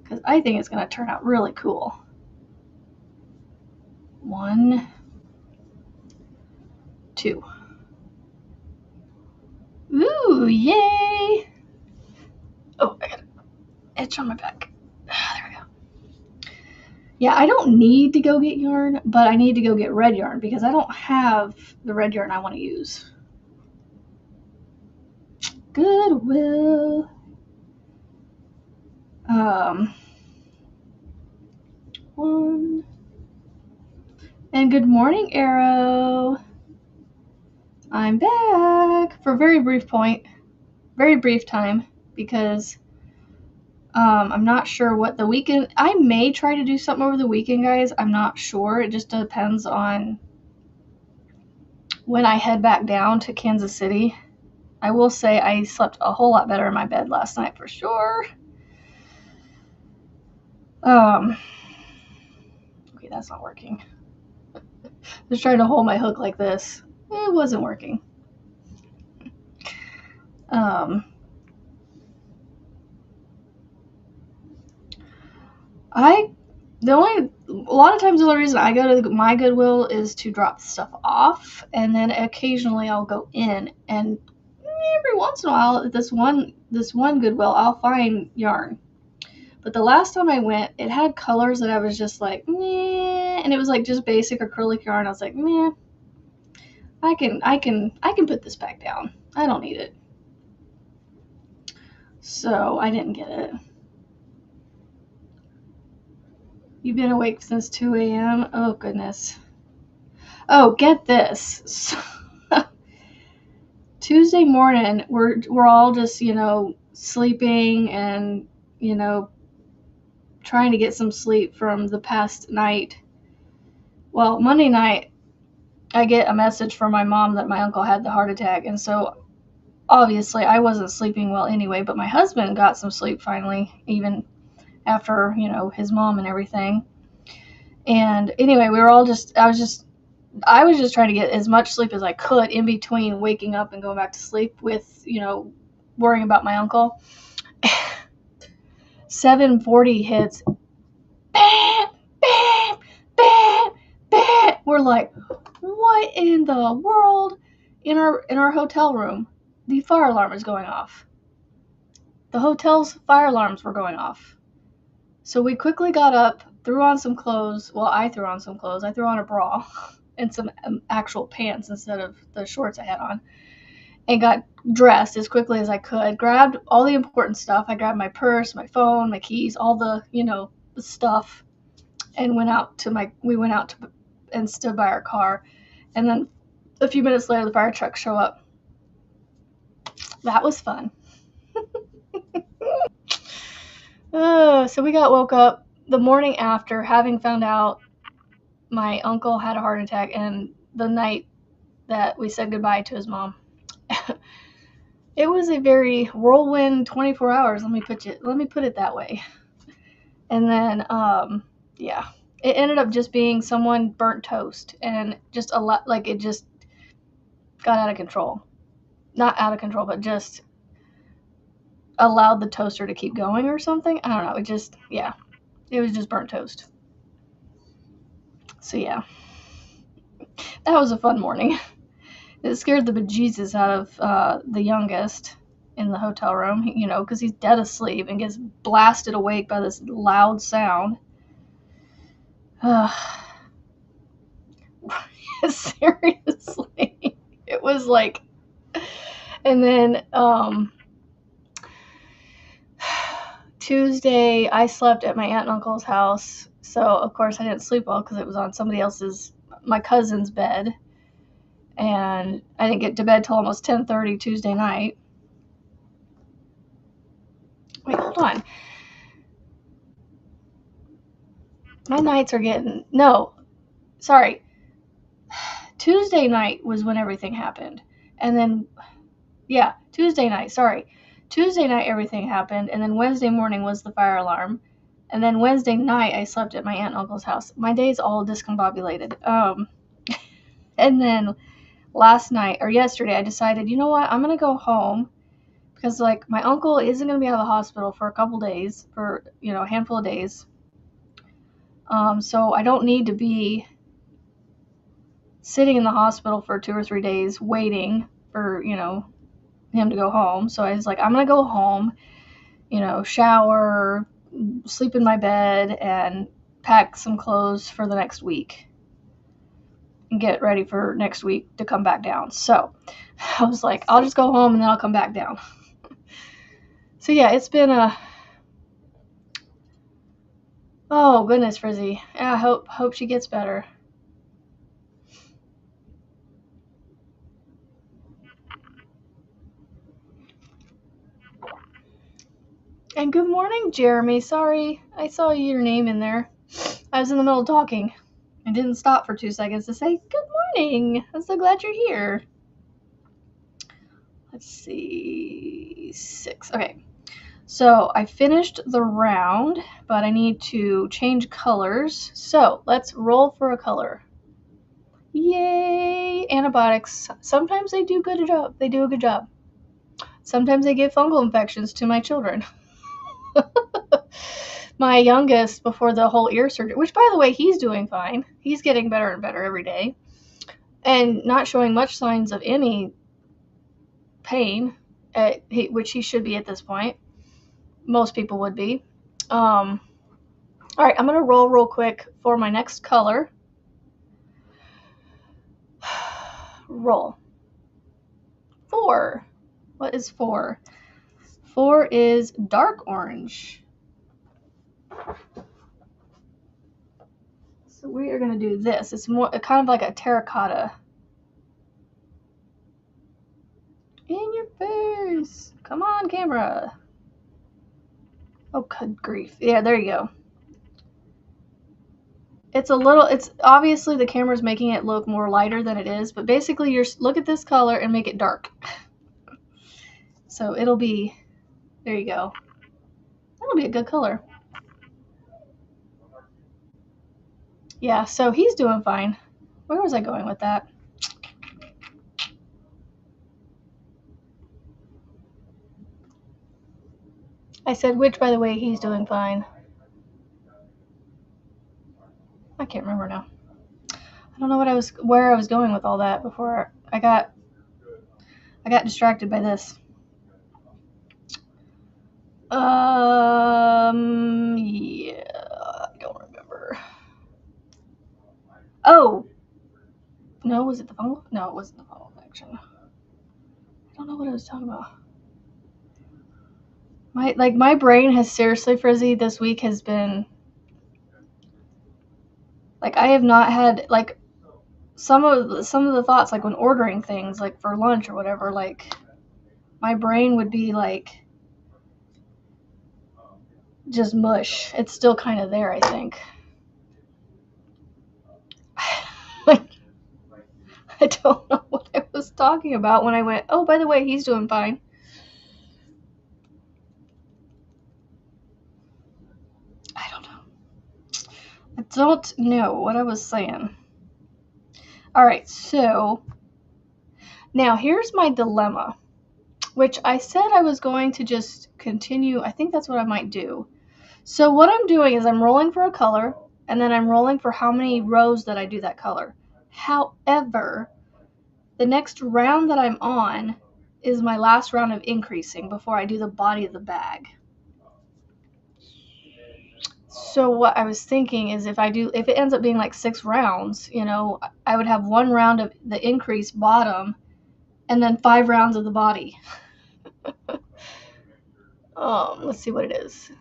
Because I think it's going to turn out really cool. 1, 2. Ooh, yay! Oh, I got an itch on my back. There we go. Yeah, I don't need to go get yarn, but I need to go get red yarn because I don't have the red yarn I want to use. Goodwill. One. And good morning, Arrow. I'm back for a very brief time because I'm not sure what the weekend. I may try to do something over the weekend, guys. I'm not sure. It just depends on when I head back down to Kansas City. I will say I slept a whole lot better in my bed last night for sure. Okay, that's not working. Just trying to hold my hook like this. It wasn't working. A lot of times the only reason I go to my Goodwill is to drop stuff off, and then occasionally I'll go in, and every once in a while at this one Goodwill I'll find yarn. But the last time I went, it had colors that I was just like, meh, and it was like just basic acrylic yarn. I was like, meh, I can put this back down. I don't need it. So I didn't get it. You've been awake since 2 a.m.? Oh, goodness. Oh, get this. Tuesday morning, we're all just, sleeping and, trying to get some sleep from the past night. Well, Monday night, I get a message from my mom that my uncle had the heart attack. And so, obviously, I wasn't sleeping well anyway, but my husband got some sleep finally, even after, his mom and everything. And anyway, I was just trying to get as much sleep as I could in between waking up and going back to sleep with, worrying about my uncle. 7:40 hits. Bam, bam, bam, bam. We're like, what in the world? In our hotel room, the fire alarm is going off. The hotel's fire alarms were going off. So we quickly got up, threw on some clothes. Well, I threw on some clothes. I threw on a bra and some actual pants instead of the shorts I had on, and got dressed as quickly as I could, grabbed all the important stuff. I grabbed my purse, my phone, my keys, all the, the stuff, and we went out and stood by our car. And then a few minutes later, the fire truck showed up. That was fun. So we got woke up the morning after, having found out my uncle had a heart attack, and the night that we said goodbye to his mom. It was a very whirlwind 24 hours. Let me put it that way. And then, it ended up just being someone burnt toast, and just a lot, like, it just got out of control. Not out of control, but just allowed the toaster to keep going or something. I don't know. It was just burnt toast. So yeah, that was a fun morning. It scared the bejesus out of the youngest in the hotel room, because he's dead asleep and gets blasted awake by this loud sound. Seriously. It was like, and then Tuesday I slept at my aunt and uncle's house. So of course I didn't sleep well because it was on somebody else's, my cousin's bed. And I didn't get to bed till almost 10:30 Tuesday night. Wait, hold on. My nights are getting, no, sorry. Tuesday night was when everything happened. And then, yeah, Tuesday night, sorry. Tuesday night everything happened, and then Wednesday morning was the fire alarm. And then Wednesday night I slept at my aunt and uncle's house. My day's all discombobulated. And then last night or yesterday I decided, you know what, I'm gonna go home because like my uncle isn't gonna be out of the hospital for a couple days, for a handful of days. So I don't need to be sitting in the hospital for 2 or 3 days waiting for him to go home. So I was like, I'm gonna go home, shower, sleep in my bed, and pack some clothes for the next week and get ready for next week to come back down. So I was like, I'll just go home and then I'll come back down. So yeah, it's been oh goodness, Frizzy. Yeah, I hope she gets better. And good morning, Jeremy. Sorry, I saw your name in there. I was in the middle of talking. I didn't stop for 2 seconds to say good morning. I'm so glad you're here. Let's see, 6. Okay, so I finished the round, but I need to change colors. So let's roll for a color. Yay! Antibiotics. Sometimes they do good job. They do a good job. Sometimes they give fungal infections to my children. My youngest, before the whole ear surgery, which by the way, he's doing fine. He's getting better and better every day, and not showing much signs of any pain, which he should be at this point. Most people would be. All right, I'm gonna roll real quick for my next color. Roll. 4. What is 4? 4 is dark orange. So we are gonna do this. It's more kind of like a terracotta. In your face. Come on, camera. Oh, good grief. Yeah, there you go. It's obviously the camera's making it look more lighter than it is, but basically look at this color and make it dark. So it'll be, there you go. That'll be a good color. Yeah, so he's doing fine. Where was I going with that? I said which, by the way, he's doing fine. I can't remember now. I don't know where I was going with all that before I got distracted by this. Yeah, I don't remember. Oh, no, was it the fungal? No, it wasn't the fungal infection. I don't know what I was talking about. My brain has seriously, Frizzy, this week has been like, I have not had like some of the thoughts, like when ordering things like for lunch or whatever, like my brain would be like just mush. It's still kind of there, I think. Like, I don't know what I was talking about when I went, oh, by the way, he's doing fine. I don't know. I don't know what I was saying. All right, so now here's my dilemma, which I said I was going to just continue. I think that's what I might do. So what I'm doing is I'm rolling for a color, and then I'm rolling for how many rows that I do that color. However, the next round that I'm on is my last round of increasing before I do the body of the bag. So what I was thinking is if it ends up being like 6 rounds, I would have 1 round of the increase bottom and then 5 rounds of the body. Let's see what it is.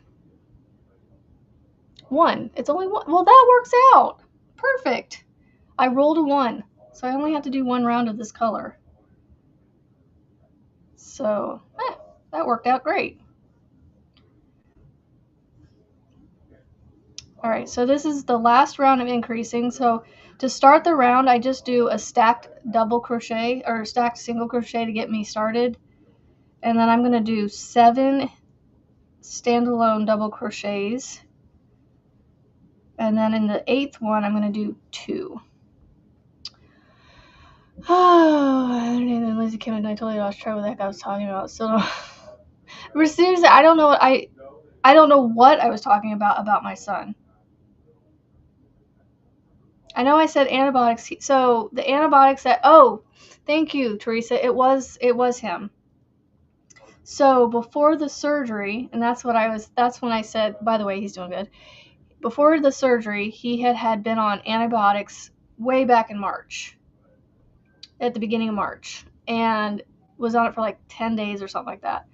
1. It's only 1. Well, that works out. Perfect. I rolled a 1, so I only have to do 1 round of this color. So, that worked out great. All right, so this is the last round of increasing. So to start the round, I just do a stacked double crochet or stacked single crochet to get me started. And then I'm going to do 7 standalone double crochets. And then in the 8th one, I'm going to do 2. Oh, and then Lizzie came and I totally lost track of what the heck I was talking about. So, seriously, I don't know. I don't know what I was talking about my son. I know I said antibiotics. So the antibiotics that thank you, Teresa. It was him. So before the surgery, and that's when I said, by the way, he's doing good. Before the surgery, he had been on antibiotics way back in March. At the beginning of March, and was on it for like 10 days or something like that.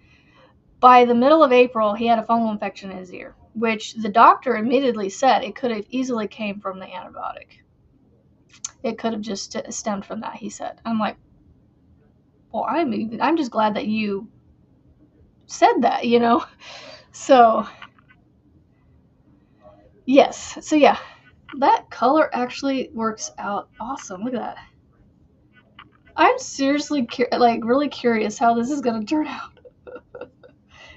By the middle of April, he had a fungal infection in his ear, which the doctor immediately said it could have easily came from the antibiotic. It could have just stemmed from that, he said. I'm like, well, I'm just glad that you said that, So, yes. So, yeah, that color actually works out awesome. Look at that. I'm seriously, really curious how this is going to turn out.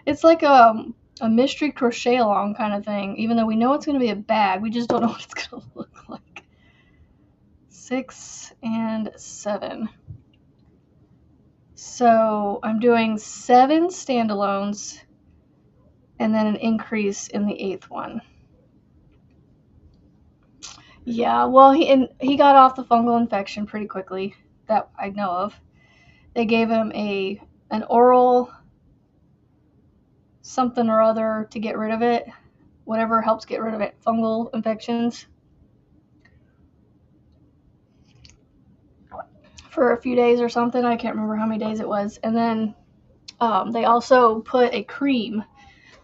It's like a mystery crochet along kind of thing, even though we know it's going to be a bag. We just don't know what it's going to look like. 6 and 7. So I'm doing 7 standalones and then an increase in the 8th one. Yeah, well, he got off the fungal infection pretty quickly that I know of. They gave him an oral something or other to get rid of it, whatever helps get rid of it, fungal infections, for a few days or something. I can't remember how many days it was. And then they also put a cream.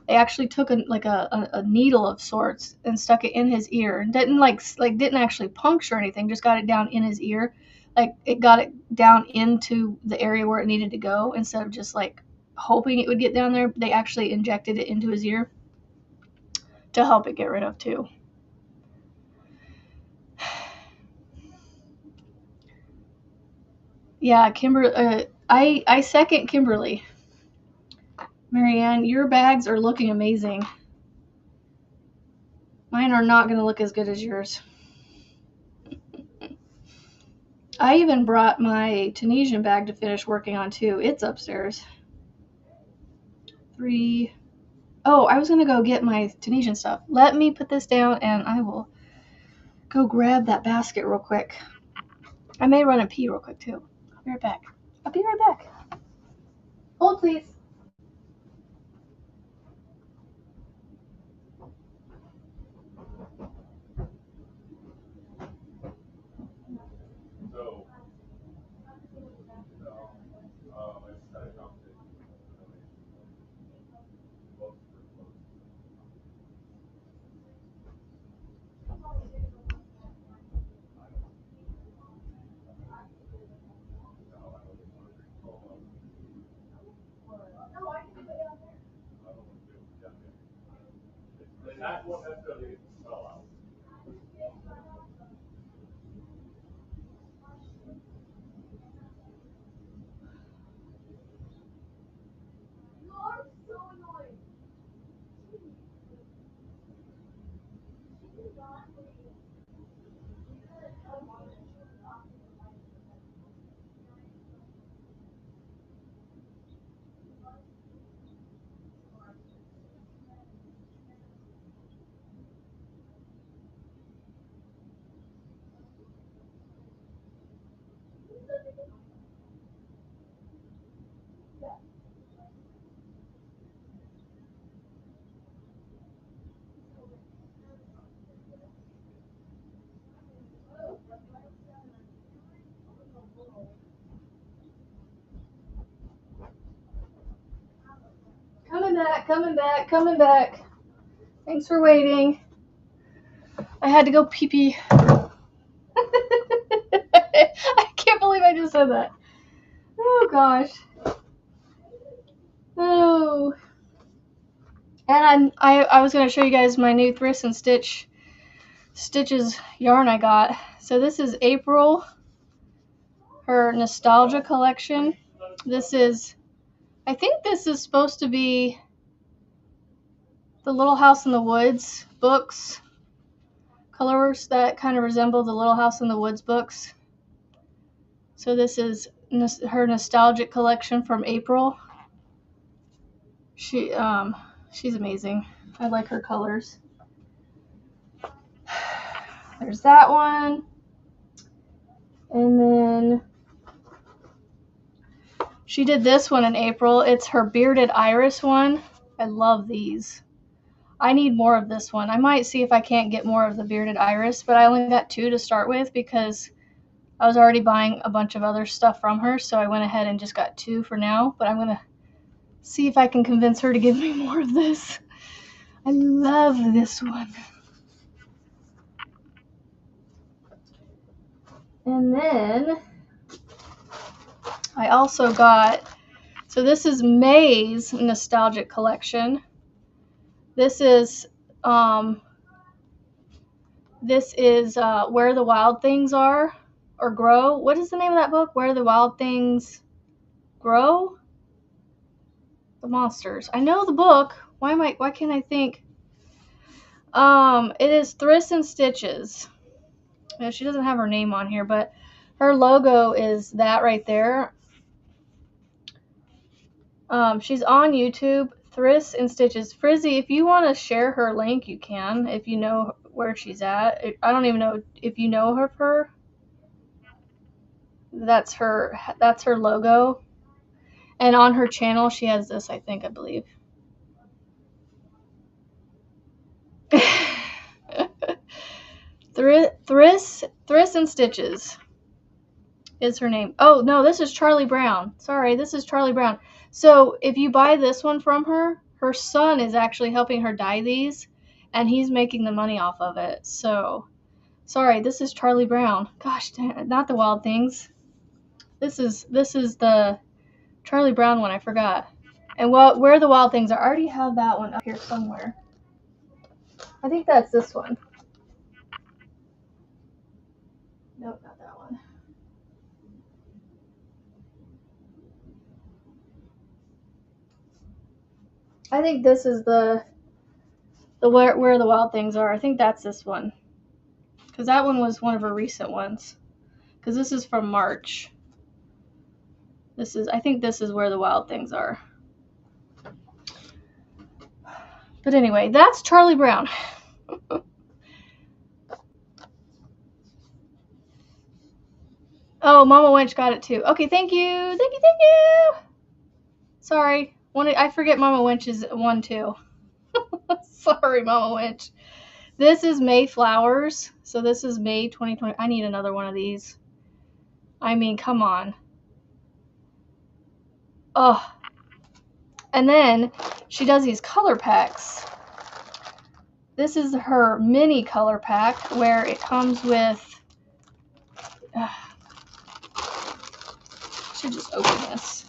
They actually took a needle of sorts and stuck it in his ear, and didn't actually puncture anything, just got it down in his ear. Like, it got it down into the area where it needed to go instead of just like hoping it would get down there. They actually injected it into his ear to help it get rid of too. Yeah, I second Kimberly. Marianne, your bags are looking amazing. Mine are not going to look as good as yours. I even brought my Tunisian bag to finish working on too. It's upstairs. 3. Oh, I was going to go get my Tunisian stuff. Let me put this down and I will go grab that basket real quick. I may run and pee real quick too. I'll be right back. I'll be right back. Hold, please. coming back, coming back, coming back. Thanks for waiting. I had to go pee-pee. I can't believe I just said that. Oh, gosh. Oh. And I was going to show you guys my new Thriss and Stitches yarn I got. So this is April, her nostalgia collection. This is, I think this is supposed to be the Little House in the Woods books. Colors that kind of resemble the Little House in the Woods books. So this is her nostalgic collection from April. She's amazing. I like her colors. There's that one. And then she did this one in April. It's her Bearded Iris one. I love these. I need more of this one. I might see if I can't get more of the Bearded Iris, but I only got 2 to start with because I was already buying a bunch of other stuff from her, so I went ahead and just got 2 for now, but I'm going to see if I can convince her to give me more of this. I love this one. And then I also got, so this is May's nostalgic collection. This is Where the Wild Things Are or Grow. What is the name of that book? Where the Wild Things Grow? The Monsters. I know the book. Why can't I think? It is Thriss and Stitches. She doesn't have her name on here, but her logo is that right there. She's on YouTube, Thriss and Stitches. Frizzy, if you want to share her link, you can, if you know where she's at. I don't even know if you know her. That's her logo. And on her channel, she has this, I believe. Thriss and Stitches is her name. Oh, no, this is Charlie Brown. Sorry, this is Charlie Brown. So if you buy this one from her, her son is actually helping her dye these, and he's making the money off of it. So, sorry, this is Charlie Brown. Gosh, not the Wild Things. This is the Charlie Brown one. I forgot. And Where the Wild Things Are. I already have that one up here somewhere. I think that's this one. Nope, not that one. I think this is the Where the Wild Things Are. I think that's this one. Because that one was one of her recent ones. Because this is from March. I think this is Where the Wild Things Are. But anyway, that's Charlie Brown. Oh, Mama Wench got it too. Okay, thank you. Thank you. Sorry. I forget Mama Wench is one too. Sorry, Mama Wench. This is May Flowers. So this is May 2020. I need another one of these. I mean, come on. Oh. And then she does these color packs. This is her mini color pack where it comes with... I should just open this.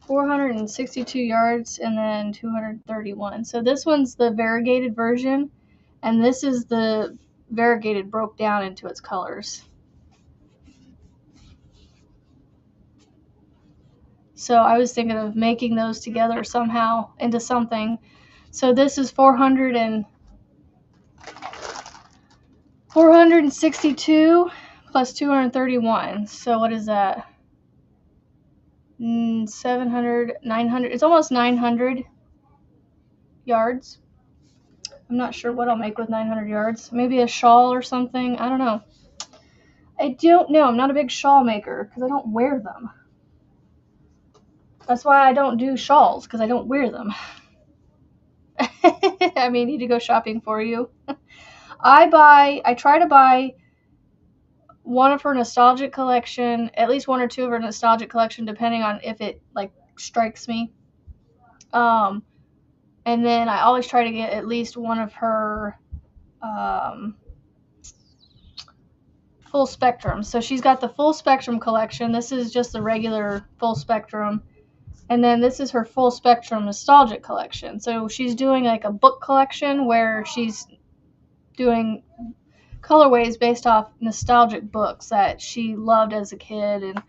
...462 yards and then 231. So this one's the variegated version, and this is the variegated broke down into its colors. So I was thinking of making those together somehow into something. So this is 462 plus 231. So what is that? 700, 900. It's almost 900 yards. I'm not sure what I'll make with 900 yards. Maybe a shawl or something. I don't know. I don't know. I'm not a big shawl maker because I don't wear them. That's why I don't do shawls, because I don't wear them. I may need to go shopping for you. I try to buy one of her nostalgic collection, at least one or two of her nostalgic collection, depending on if it like strikes me. And then I always try to get at least one of her full spectrum. So she's got the full spectrum collection. This is just the regular full spectrum. And then this is her full spectrum nostalgic collection. So she's doing like a book collection where she's doing colorways based off nostalgic books that she loved as a kid. And,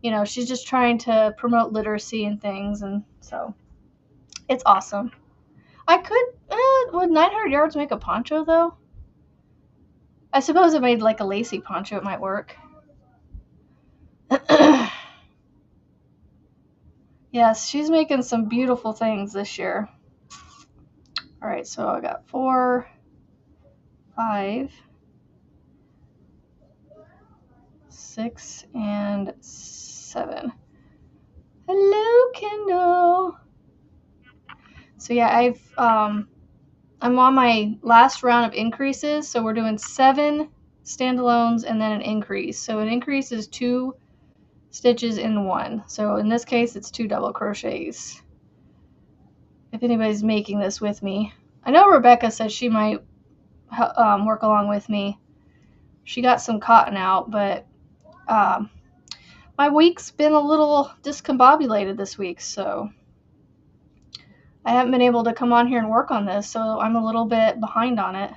you know, she's just trying to promote literacy and things. And so it's awesome. I could, would 900 yards make a poncho though? I suppose it made like a lacy poncho, it might work. Yes, she's making some beautiful things this year. All right, so I got 4, 5, 6, and 7. Hello, Kendall. So yeah, I'm on my last round of increases. So we're doing 7 standalones and then an increase. So an increase is 2 stitches in 1. So in this case, it's 2 double crochets. If anybody's making this with me, I know Rebecca said she might work along with me. She got some cotton out, but my week's been a little discombobulated this week, so I haven't been able to come on here and work on this, so I'm a little bit behind on it.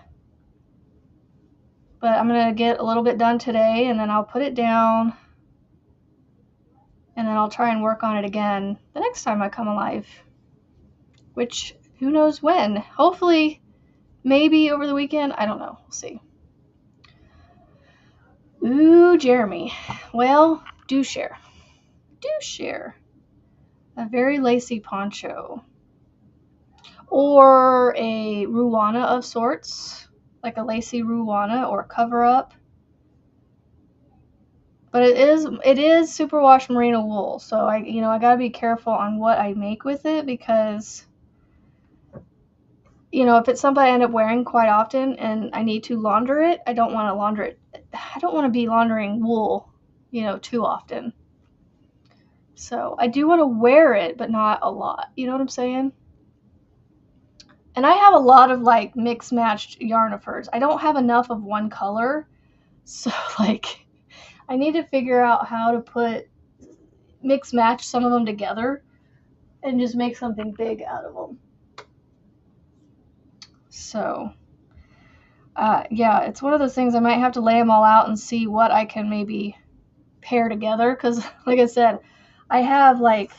But I'm going to get a little bit done today, and then I'll put it down, and then I'll try and work on it again the next time I come alive, which who knows when. Hopefully, maybe over the weekend. I don't know. We'll see. Ooh, Jeremy. Well, do share. Do share. A very lacy poncho. Or a ruana of sorts, like a lacy ruana or cover up. But it is superwash merino wool, so I gotta be careful on what I make with it, because if it's something I end up wearing quite often and I need to launder it, I don't want to launder it. I don't want to be laundering wool, too often. So I do want to wear it, but not a lot. You know what I'm saying? And I have a lot of like mixed matched yarn of hers. I don't have enough of one color. So like I need to figure out how to mix match some of them together and just make something big out of them. So yeah, it's one of those things I might have to lay them all out and see what I can maybe pair together. Because like I said, I have like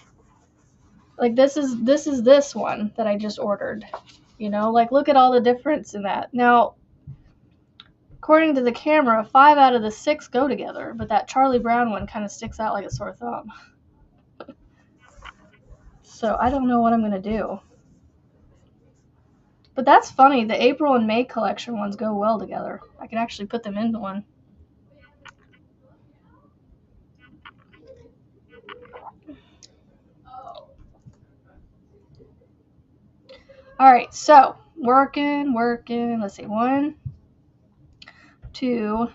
this is this one that I just ordered. Like look at all the difference in that. Now, according to the camera, 5 out of the 6 go together, but that Charlie Brown one kind of sticks out like a sore thumb. So I don't know what I'm going to do. But that's funny. The April and May collection ones go well together. I could actually put them into one. All right, so working. Let's see, 1, 2.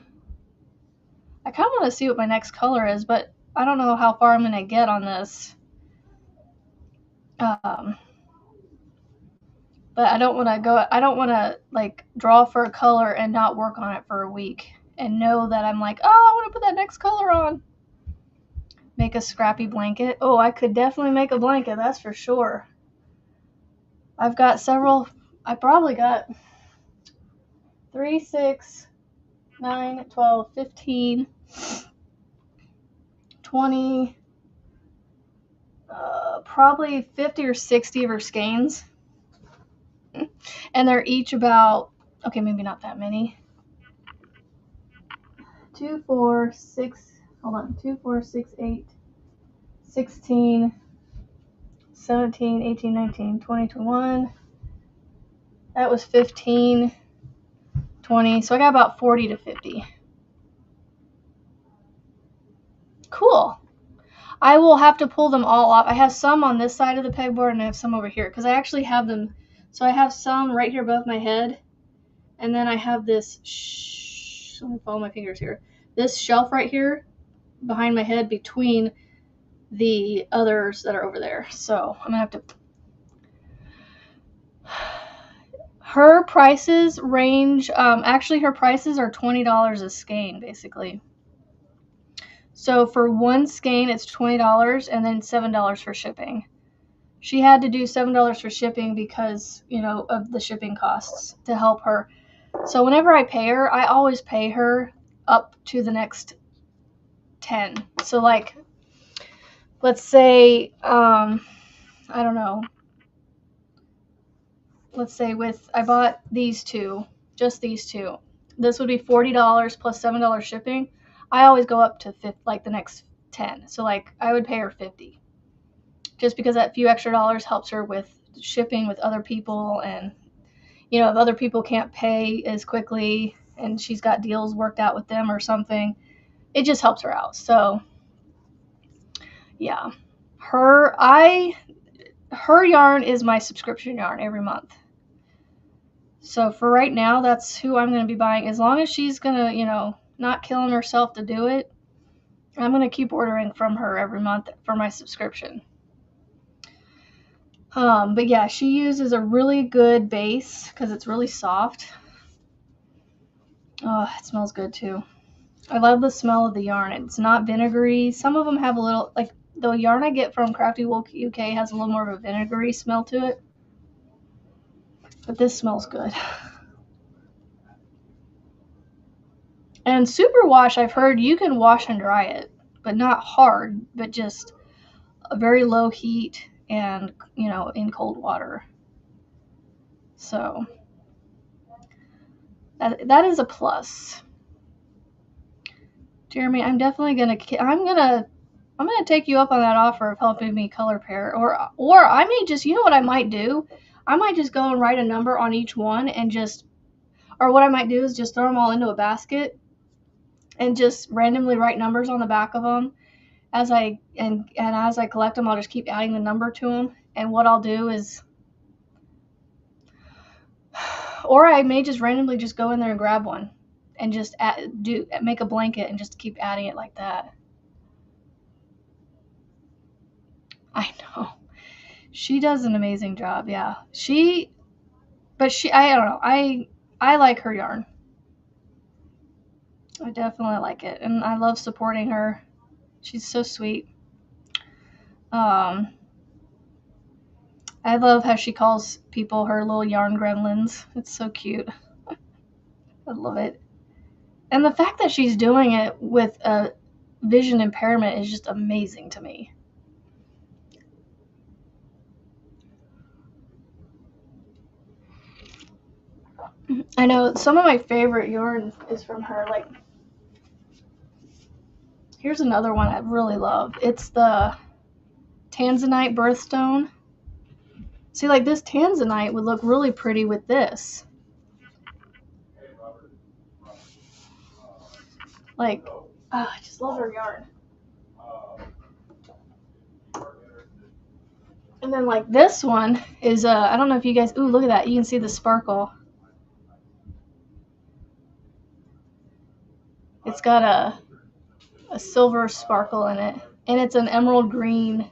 I kind of want to see what my next color is, but I don't know how far I'm going to get on this. But I don't want to like draw for a color and not work on it for a week and know that I'm like, oh, I want to put that next color on. Make a scrappy blanket. Oh, I could definitely make a blanket, that's for sure. I've got several. I probably got 3, 6, 9, 12, 15, 20, probably 50 or 60 of her skeins. And they're each about, okay, maybe not that many. 2, 4, 6, hold on, 2, 4, 6, 8, 16, 17, 18, 19, 20, 21. That was 15, 20. So I got about 40 to 50. Cool. I will have to pull them all off. I have some on this side of the pegboard and I have some over here because I actually have them. So I have some right here above my head And then I have this, let me follow my fingers here. This shelf right here behind my head between the others that are over there. So I'm gonna have to. Her prices range. Actually, her prices are $20 a skein, basically. So for one skein, it's $20 and then $7 for shipping. She had to do $7 for shipping because, of the shipping costs to help her. So whenever I pay her, I always pay her up to the next 10. So like, let's say, I don't know. Let's say I bought these two, just these two. This would be $40 plus $7 shipping. I always go up to like the next 10. So like I would pay her 50. Just because that few extra dollars helps her with shipping with other people, and if other people can't pay as quickly and she's got deals worked out with them or something, it just helps her out. So yeah, her yarn is my subscription yarn every month. So for right now, that's who I'm going to be buying. As long as she's going to, not killing herself to do it, I'm going to keep ordering from her every month for my subscription. But yeah, she uses a really good base because it's really soft. Oh, it smells good too. I love the smell of the yarn. It's not vinegary. Some of them have a little, like the yarn I get from Crafty Wool UK has a little more of a vinegary smell to it. But this smells good. And superwash, I've heard you can wash and dry it, but not hard, but just a very low heat and, in cold water. So that is a plus. Jeremy, I'm definitely I'm gonna take you up on that offer of helping me color pair, or I may just, what I might do, I might just go and write a number on each one or what I might do is just throw them all into a basket and just randomly write numbers on the back of them. As I collect them, I'll just keep adding the number to them. And what I'll do is, or I may just randomly just go in there and grab one and just make a blanket and just keep adding it like that. I know. She does an amazing job, yeah. I don't know. I like her yarn. I definitely like it, and I love supporting her. She's so sweet. I love how she calls people her little yarn gremlins. It's so cute. I love it. And the fact that she's doing it with a vision impairment is just amazing to me. I know some of my favorite yarn is from her. Like, here's another one I really love. It's the Tanzanite birthstone. See, like this Tanzanite would look really pretty with this. Like, I just love her yarn. And then like this one is, I don't know if you guys, ooh, look at that. You can see the sparkle. It's got a silver sparkle in it. And it's an emerald green.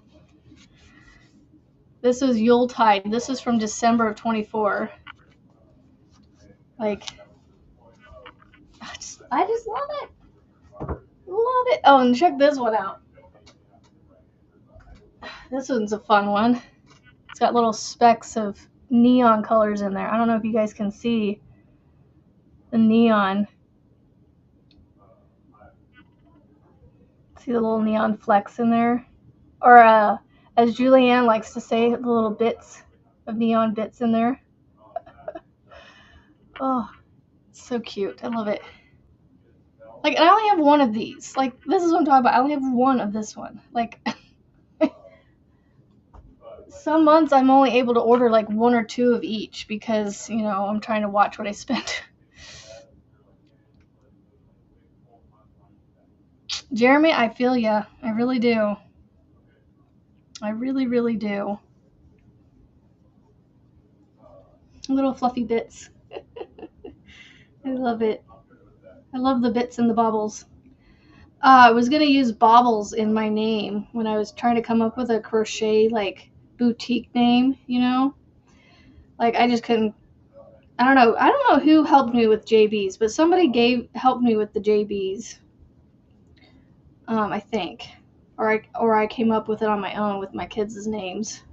This is Yuletide. This is from December of 24. Like, I just love it. Love it. Oh, and check this one out. This one's a fun one. It's got little specks of neon colors in there. I don't know if you guys can see the neon. See the little neon flecks in there? Or as Julianne likes to say, the little bits of neon bits in there. Oh, it's so cute. I love it. Like, I only have one of these. Like, this is what I'm talking about. I only have one of this one. Like, some months I'm only able to order like one or two of each because, I'm trying to watch what I spend. Jeremy, I feel ya. I really do. I really, really do. Little fluffy bits. I love it. I love the bits and the bobbles. I was gonna use baubles in my name when I was trying to come up with a crochet like boutique name, you know? Like I just couldn't. I don't know. I don't know who helped me with JBs, but somebody helped me with the JBs. I think, or I came up with it on my own with my kids' names.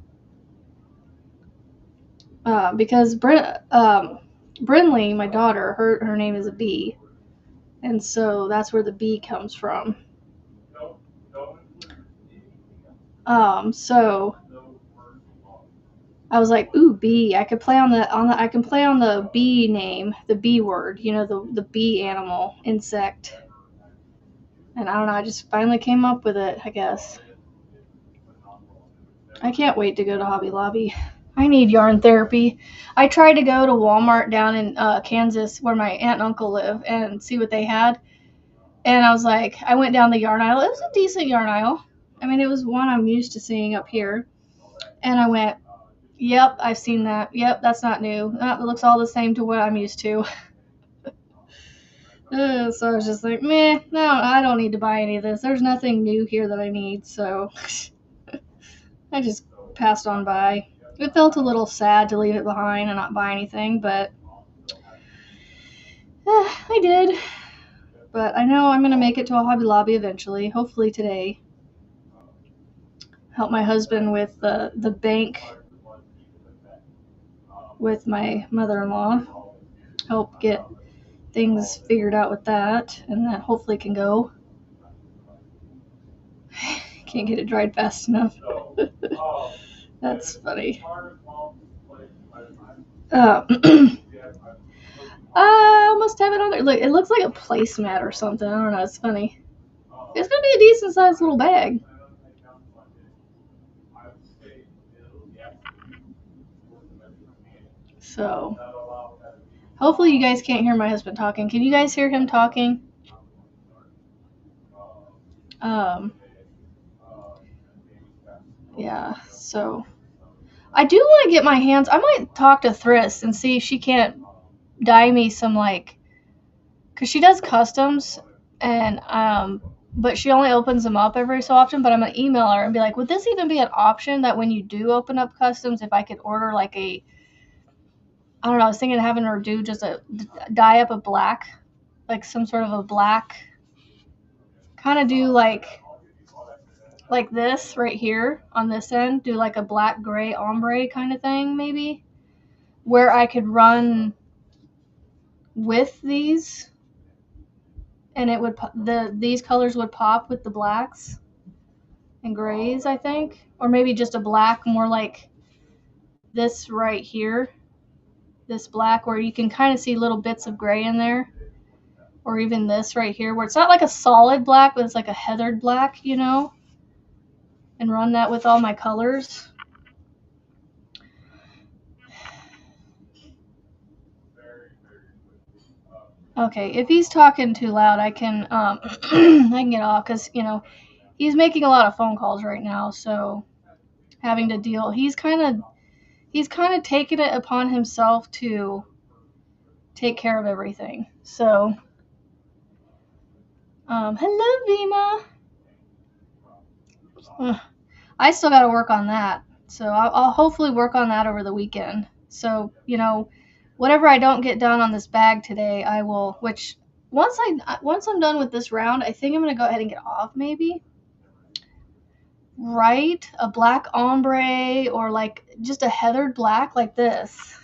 Because Brinley, my daughter, her name is a B, and so that's where the B comes from. So I was like, ooh, bee. I could play I can play on the bee name, the bee word, the bee animal, insect. And I don't know, I just finally came up with it, I guess. I can't wait to go to Hobby Lobby. I need yarn therapy. I tried to go to Walmart down in Kansas where my aunt and uncle live and see what they had. And I was like, I went down the yarn aisle. It was a decent yarn aisle. I mean, it was one I'm used to seeing up here. And I went, yep, I've seen that. Yep, that's not new. It looks all the same to what I'm used to. So I was just like, meh, no, I don't need to buy any of this. There's nothing new here that I need. So I just passed on by. It felt a little sad to leave it behind and not buy anything, but I did. But I know I'm going to make it to a Hobby Lobby eventually, hopefully today. Help my husband with the bank with my mother-in-law. Help get things figured out with that, and that hopefully can go. Can't get it dried fast enough. That's funny. I almost have it on there. Look, it looks like a placemat or something. I don't know. It's funny. It's gonna be a decent sized little bag. So, hopefully you guys can't hear my husband talking. Can you guys hear him talking? Yeah. So, I do want to get my hands. I might talk to Thriss and see if she can't dye me some because she does customs and but she only opens them up every so often. But I'm gonna email her and be like, would this even be an option that when you do open up customs, if I could order like I don't know, I was thinking of having her do just a dye up a black, like some sort of a black, kind of do like this right here on this end, do like a black gray ombre kind of thing maybe, where I could run with these and it would these colors would pop with the blacks and grays, I think, or maybe just a black more like this right here, this black where you can kind of see little bits of gray in there, or even this right here where it's not like a solid black but it's like a heathered black, and run that with all my colors. Okay, if he's talking too loud, I can I can get off because he's making a lot of phone calls right now, so having to deal. He's kind of taken it upon himself to take care of everything. So, hello, Vima. I still got to work on that, so I'll hopefully work on that over the weekend. So whatever I don't get done on this bag today, I will. Which once I'm done with this round, I think I'm gonna go ahead and get off maybe. Right, a black ombre or like just a heathered black like this,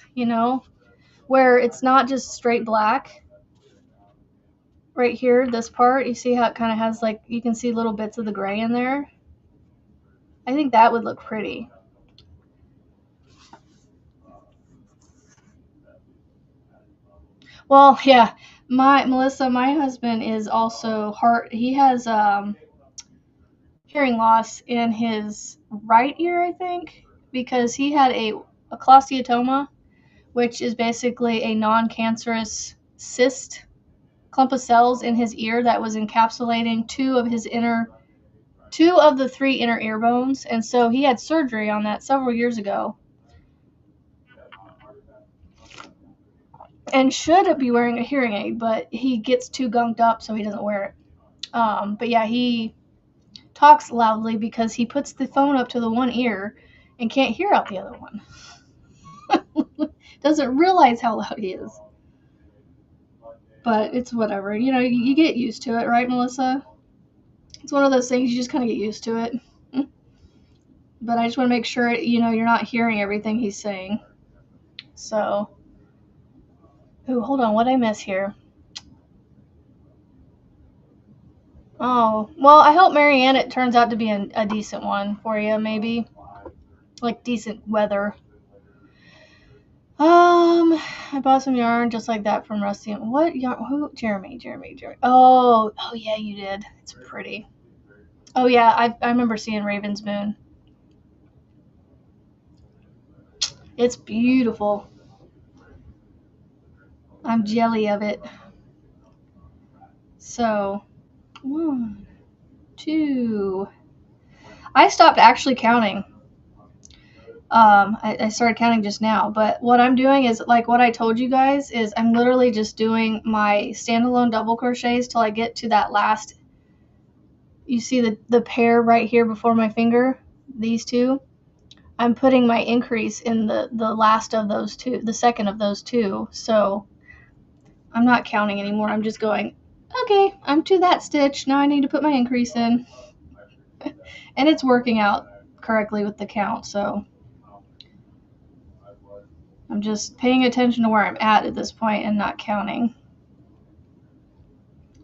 where it's not just straight black. Right here, this part, you see how it kind of has like you can see little bits of the gray in there. I think that would look pretty. Well, yeah, Melissa, my husband is also he has hearing loss in his right ear, I think, because he had a cholesteatoma, which is basically a non-cancerous cyst clump of cells in his ear that was encapsulating two of the three inner ear bones, and so he had surgery on that several years ago. and should be wearing a hearing aid, but he gets too gunked up, so he doesn't wear it. But yeah, he talks loudly because he puts the phone up to the one ear and can't hear out the other one. Doesn't realize how loud he is. But it's whatever. You know, you get used to it, right, Melissa? It's one of those things you just kind of get used to it. But I just want to make sure, you know, you're not hearing everything he's saying. So, ooh, hold on, what did I miss here? Oh, well, I hope Marianne, it turns out to be a decent one for you, maybe. Like, decent weather. I bought some yarn just like that from Rusty. What yarn? Who? Jeremy. Oh, yeah, you did. It's pretty. Oh yeah, I remember seeing Raven's Moon. It's beautiful. I'm jelly of it. So, 1, 2. I stopped actually counting. I started counting just now, but what I'm doing is, like what I told you guys, is I'm literally just doing my standalone double crochets till I get to that last. You see the pair right here before my finger, these two. I'm putting my increase in the last of those two, the second of those two. So I'm not counting anymore. I'm just going, okay, I'm to that stitch. Now I need to put my increase in. And it's working out correctly with the count, so I'm just paying attention to where I'm at this point and not counting.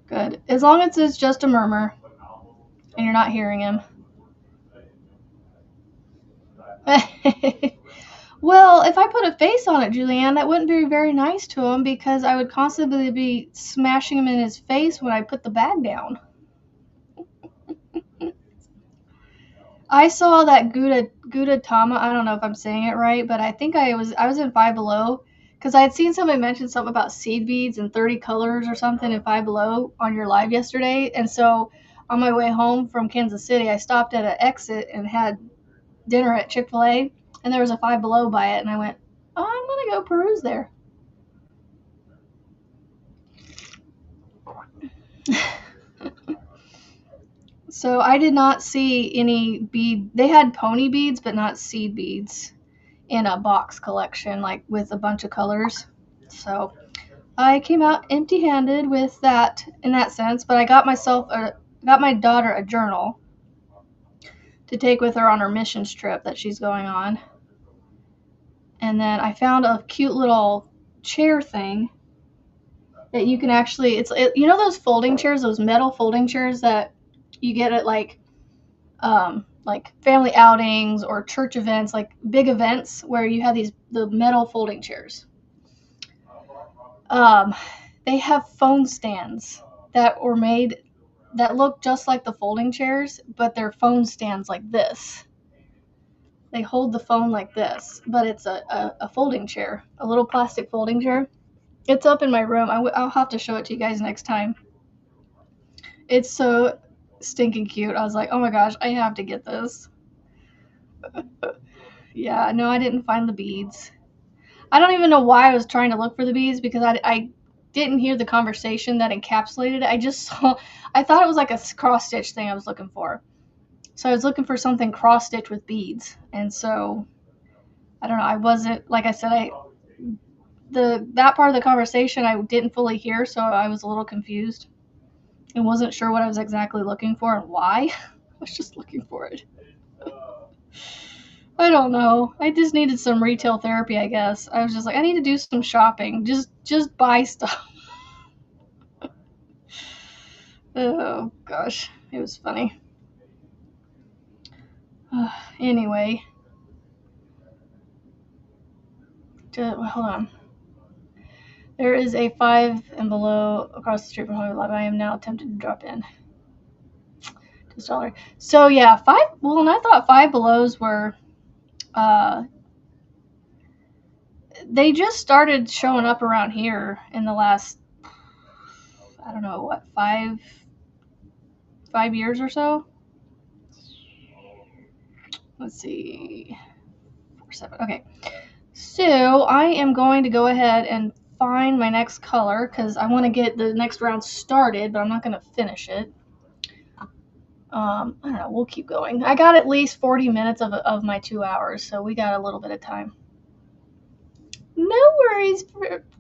Good. As long as it's just a murmur and you're not hearing him. Well, if I put a face on it, Julianne, that wouldn't be very nice to him because I would constantly be smashing him in his face when I put the bag down. I saw that Gudetama. I don't know if I'm saying it right, but I think I was in Five Below because I had seen somebody mention something about seed beads and 30 colors or something in Five Below on your live yesterday. And so on my way home from Kansas City, I stopped at an exit and had dinner at Chick-fil-A, and there was a Five Below by it, and I went, oh, I'm gonna go peruse there. So I did not see any bead. They had pony beads, but not seed beads in a box collection, like with a bunch of colors. So I came out empty-handed with that in that sense, but I got my daughter a journal to take with her on her mission trip that she's going on. And then I found a cute little chair thing that you can actually, you know those folding chairs, those metal folding chairs that you get at like family outings or church events, like big events where you have the metal folding chairs. They have phone stands that were made that look just like the folding chairs, but they're phone stands like this. They hold the phone like this, but it's a folding chair, a little plastic folding chair. It's up in my room. I'll have to show it to you guys next time. It's so stinking cute. I was like, oh my gosh, I have to get this. Yeah, no, I didn't find the beads. I don't even know why I was trying to look for the beads because I didn't hear the conversation that encapsulated it. I thought it was like a cross stitch thing I was looking for. So I was looking for something cross stitch with beads. And so, I don't know, I wasn't, like I said, that part of the conversation I didn't fully hear, so I was a little confused and wasn't sure what I was exactly looking for and why. I was just looking for it. I don't know. I just needed some retail therapy, I guess. I was just like, I need to do some shopping. Just buy stuff. Oh, gosh. It was funny. Anyway. Hold on. There is a 5 and below across the street from Hollywood Live. I am now tempted to drop in. Just $1. So, yeah, 5. Well, and I thought 5 belows were... they just started showing up around here in the last, I don't know, what, 5 years or so? Let's see. 4, 7. Okay. So I am going to go ahead and find my next color because I want to get the next round started, but I'm not going to finish it. I don't know. We'll keep going. I got at least 40 minutes of my 2 hours, so we got a little bit of time. No worries,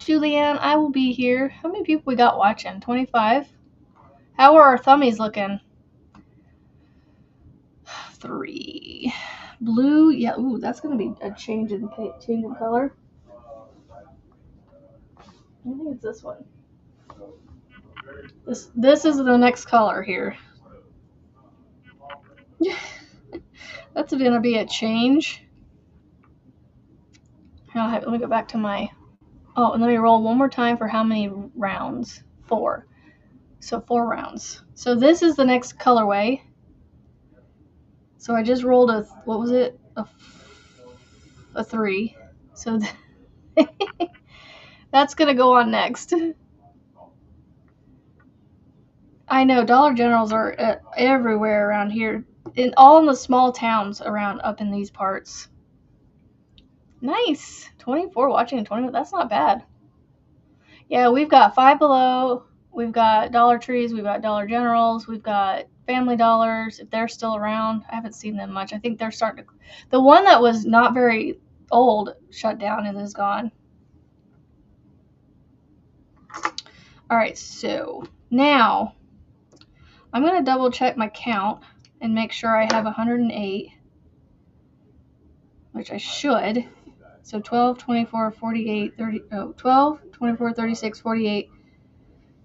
Julianne. I will be here. How many people we got watching? 25? How are our thummies looking? 3. Blue. Yeah. Ooh, that's going to be a change in color. I think it's this one. This is the next color here. That's going to be a change. Let me go back to my... Oh, and let me roll one more time for how many rounds? 4. So 4 rounds. So this is the next colorway. So I just rolled a... What was it? A 3. So that's going to go on next. I know Dollar Generals are everywhere around here. All in the small towns around up in these parts. Nice. 24 watching 20. That's not bad. Yeah, we've got Five Below. We've got Dollar Trees. We've got Dollar Generals. We've got Family Dollars. If they're still around, I haven't seen them much. I think they're starting to. The one that was not very old shut down and is gone. All right, so now I'm going to double check my count and make sure I have 108, which I should. So 12, 24, 48, 30, 12, 24, 36, 48,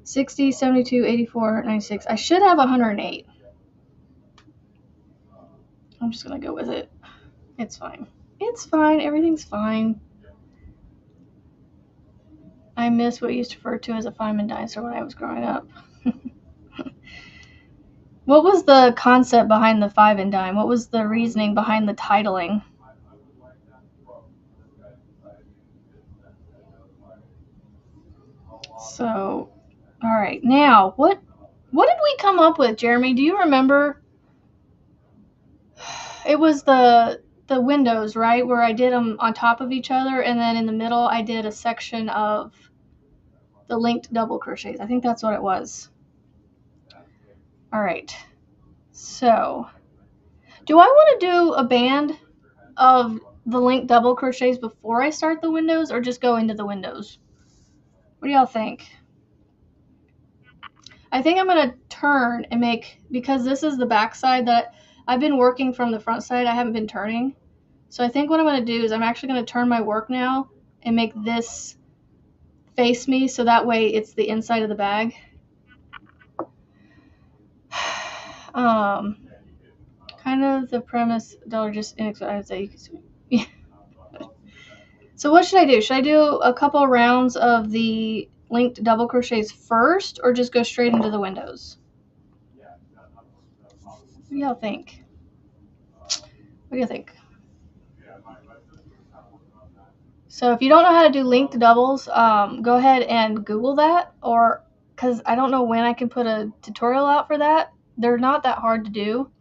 60, 72, 84, 96. I should have 108. I'm just going to go with it. It's fine. It's fine. Everything's fine. I miss what I used to refer to as a Feynman dinosaur when I was growing up. What was the concept behind the 5 and dime? What was the reasoning behind the titling? So, all right. Now, what did we come up with, Jeremy? Do you remember? It was the windows, right? Where I did them on top of each other, and then in the middle I did a section of the linked double crochets. I think that's what it was. All right. So, do I want to do a band of the linked double crochets before I start the windows, or just go into the windows? What do y'all think? I think I'm going to turn and make, because this is the back side that I've been working from the front side, I haven't been turning. So I think what I'm going to do is I'm actually going to turn my work now and make this face me so that way it's the inside of the bag. Kind of the premise, dollar just inexpensive, I would say. Yeah. So what should I do? Should I do a couple rounds of the linked double crochets first, or just go straight into the windows? What do y'all think? What do you think? So if you don't know how to do linked doubles, go ahead and Google that, or because I don't know when I can put a tutorial out for that. They're not that hard to do.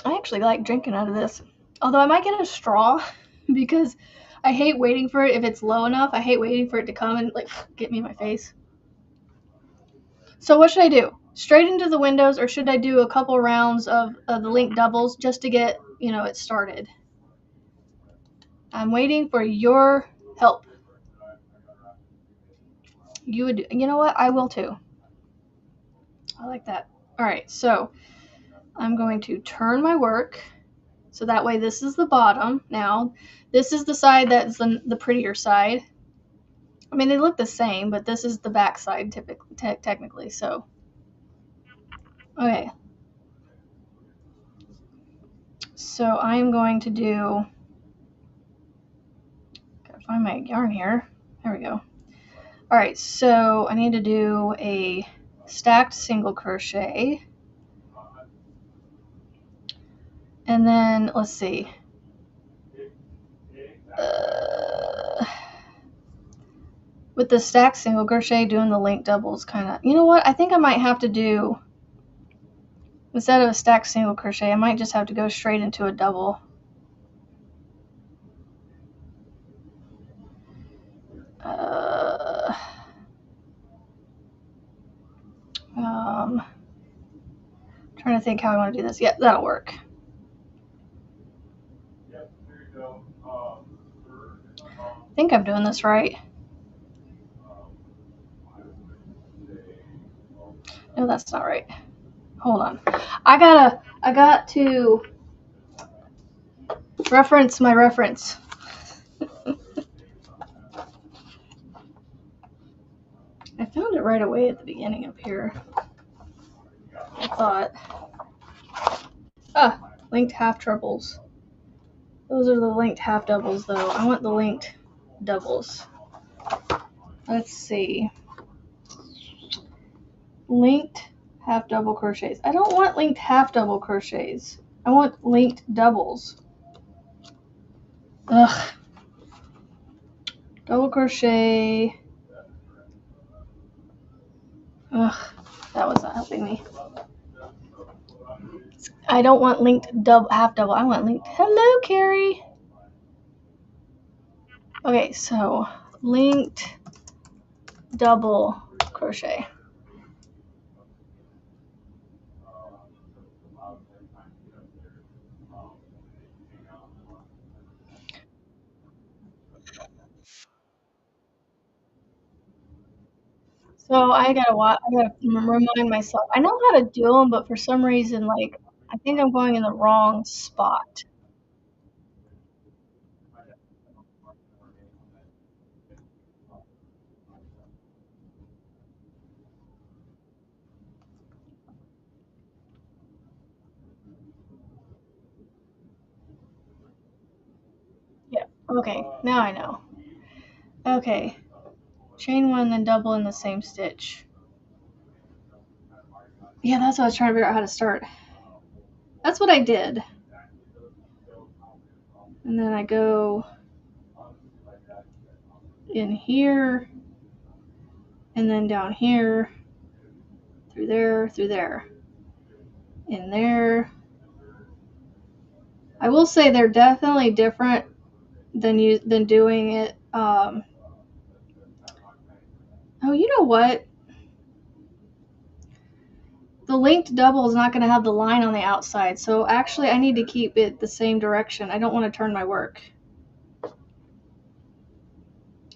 I actually like drinking out of this, although I might get a straw because I hate waiting for it. If it's low enough, I hate waiting for it to come and like get me in my face. So what should I do? Straight into the windows, or should I do a couple rounds of the linked doubles just to get, it started? I'm waiting for your help. You know what? I will too. I like that. All right, so I'm going to turn my work so that way this is the bottom. Now, this is the side that's the prettier side. I mean, they look the same, but this is the back side technically, so. Okay. So I am going to do, gotta find my yarn here. There we go. All right, so I need to do a stacked single crochet. And then, let's see. With the stacked single crochet, doing the linked doubles kind of, you know what? I think I might have to do, instead of a stacked single crochet, I might just have to go straight into a double. Trying to think how I want to do this. Yeah, that'll work. I think I'm doing this right. No, that's not right. Hold on. I got to reference my reference. I found it right away at the beginning up here. I thought. Linked half trebles. Those are the linked half doubles though. I want the linked doubles. Let's see. Linked half double crochets. I don't want linked half double crochets. I want linked doubles. Ugh. Double crochet. Ugh. That was not helping me. I don't want linked half double. I want linked. Hello, Carrie. Okay, so linked double crochet. So I gotta remind myself. I know how to do them, but for some reason, like I think I'm going in the wrong spot. Yeah. Okay. Now I know. Okay. Chain one, then double in the same stitch. Yeah, that's what I was trying to figure out how to start. That's what I did. And then I go in here, and then down here, through there, in there. I will say they're definitely different than doing it. Oh, you know what? The linked double is not going to have the line on the outside, so actually I need to keep it the same direction. I don't want to turn my work.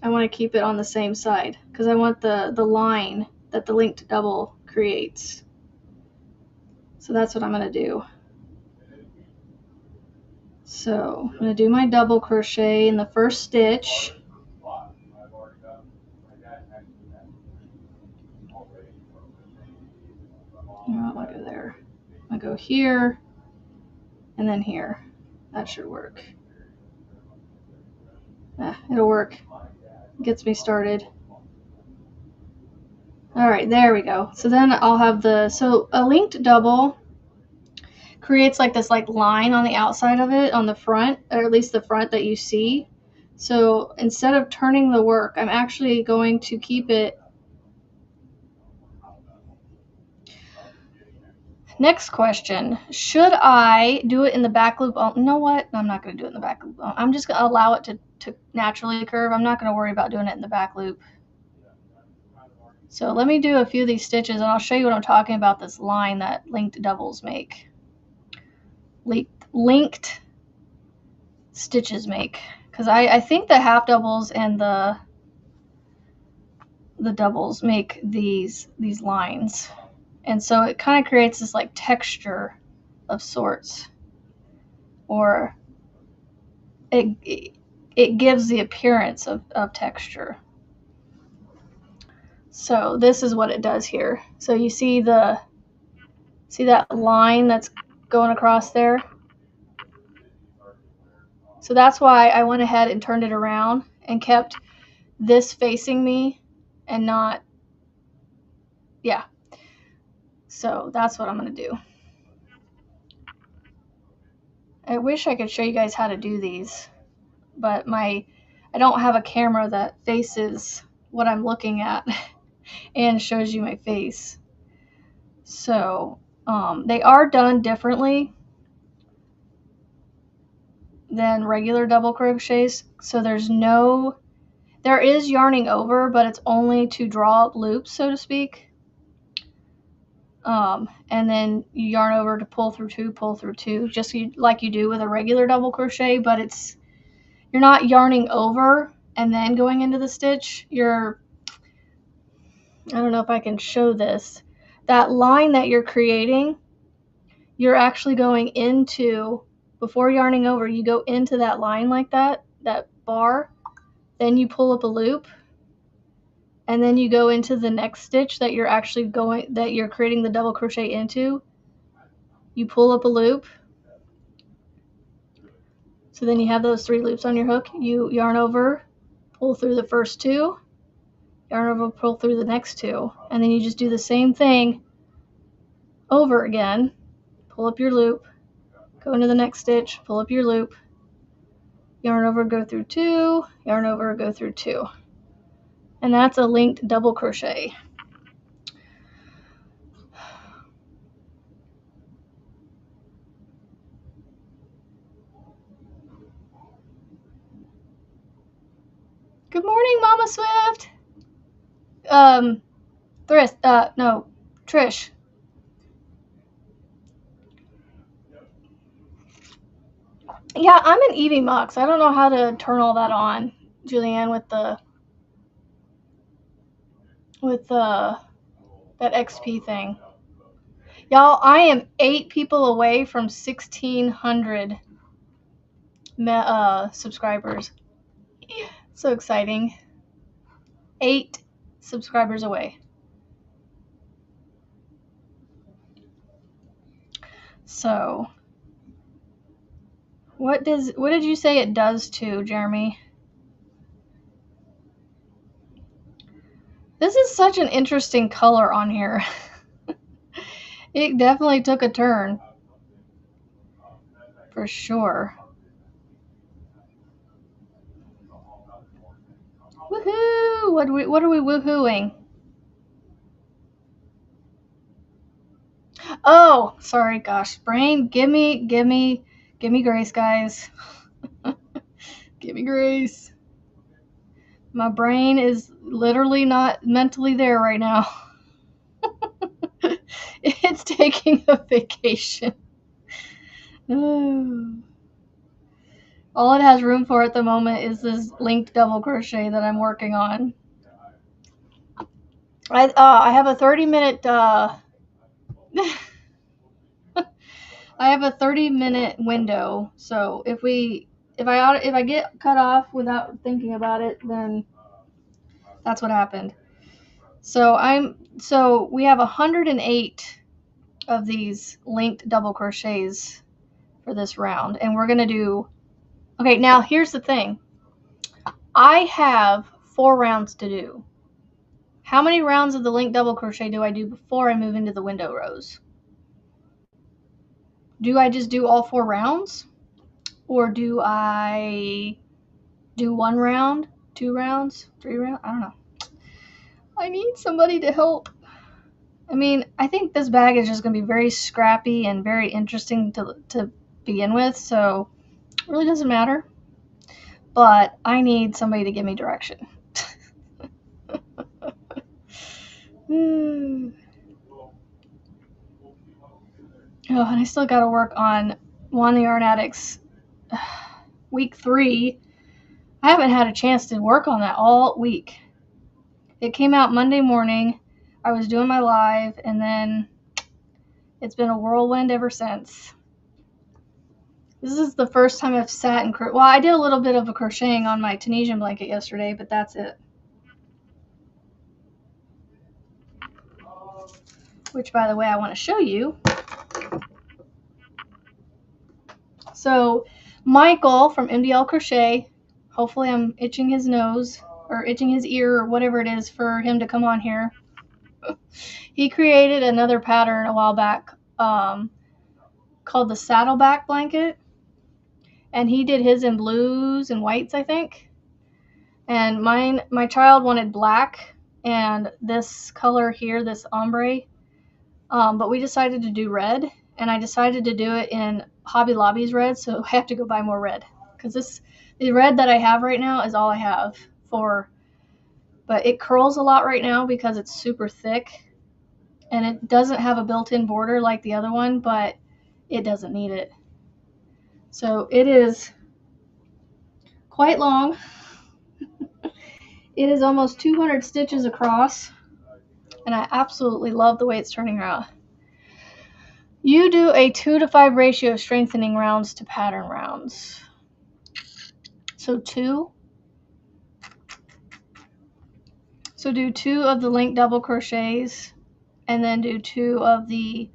I want to keep it on the same side because I want the line that the linked double creates. So that's what I'm going to do. So I'm going to do my double crochet in the first stitch. Oh, I'll go there. I'll go here and then here. That should work. It'll work. Gets me started. All right, there we go. So then I'll have so a linked double creates like this like line on the outside of it on the front, or at least the front that you see. So instead of turning the work, I'm actually going to keep it. Next question. Should I do it in the back loop? Oh, you know what? I'm not going to do it in the back loop. I'm just going to allow it to naturally curve. I'm not going to worry about doing it in the back loop. So let me do a few of these stitches and I'll show you what I'm talking about, this line that linked doubles make. Linked stitches make. Because I think the half doubles and the doubles make these lines. And so it kind of creates this like texture of sorts. Or it gives the appearance of texture. So this is what it does here. So you see that line that's going across there? So that's why I went ahead and turned it around and kept this facing me and not, yeah. So that's what I'm going to do. I wish I could show you guys how to do these, but I don't have a camera that faces what I'm looking at and shows you my face. So they are done differently than regular double crochets. So there's no There is yarning over, but it's only to draw up loops, so to speak. And then you yarn over to pull through two, just like you do with a regular double crochet, but you're not yarning over and then going into the stitch. I don't know if I can show this. That line that you're creating, you're actually going into, before yarning over, you go into that line like that bar, then you pull up a loop, and then you go into the next stitch that you're creating the double crochet into. You pull up a loop. So then you have those 3 loops on your hook. You yarn over, pull through the first 2, yarn over, pull through the next 2, and then you just do the same thing over again. Pull up your loop, go into the next stitch, pull up your loop, yarn over, go through 2, yarn over, go through 2. And that's a linked double crochet. Good morning, Mama Swift. Trish. Yeah, I'm an Eevee Mux. I don't know how to turn all that on, Julianne, with that XP thing. Y'all, I am 8 people away from 1,600 subscribers. So exciting. 8 subscribers away. So, what did you say it does to, Jeremy? This is such an interesting color on here. It definitely took a turn. For sure. Woohoo! What are we woohooing? Oh, sorry, gosh. Brain, give me grace, guys. Give me grace. My brain is literally not mentally there right now. It's taking a vacation. All it has room for at the moment is this linked double crochet that I'm working on. I have a 30-minute I have a 30-minute window. So if I get cut off without thinking about it, then that's what happened. So we have 108 of these linked double crochets for this round, and we're gonna do. Okay, now here's the thing. I have 4 rounds to do. How many rounds of the linked double crochet do I do before I move into the window rows? Do I just do all 4 rounds? Or do I do 1 round, 2 rounds, 3 rounds? I don't know. I need somebody to help. I mean, I think this bag is just going to be very scrappy and very interesting to begin with, so it really doesn't matter. But I need somebody to give me direction. Oh, and I still got to work on Juan the Yarn Addicts week 3. I haven't had a chance to work on that all week. It came out Monday morning. I was doing my live, and then it's been a whirlwind ever since. This is the first time I've sat and well, I did a little bit of a crocheting on my Tunisian blanket yesterday, but that's it. Which, by the way, I want to show you. So, Michael from MDL Crochet, hopefully I'm itching his nose or itching his ear or whatever it is for him to come on here. He created another pattern a while back called the Saddleback Blanket. And he did his in blues and whites, I think. And my child wanted black and this color here, this ombre. But we decided to do red, and I decided to do it in Hobby Lobby's red, so I have to go buy more red. Because the red that I have right now is all I have but it curls a lot right now because it's super thick, and it doesn't have a built-in border like the other one, but it doesn't need it. So it is quite long. It is almost 200 stitches across, and I absolutely love the way it's turning out. You do a 2-to-5 ratio of strengthening rounds to pattern rounds. So 2. So do 2 of the link double crochets, and then do 2 of the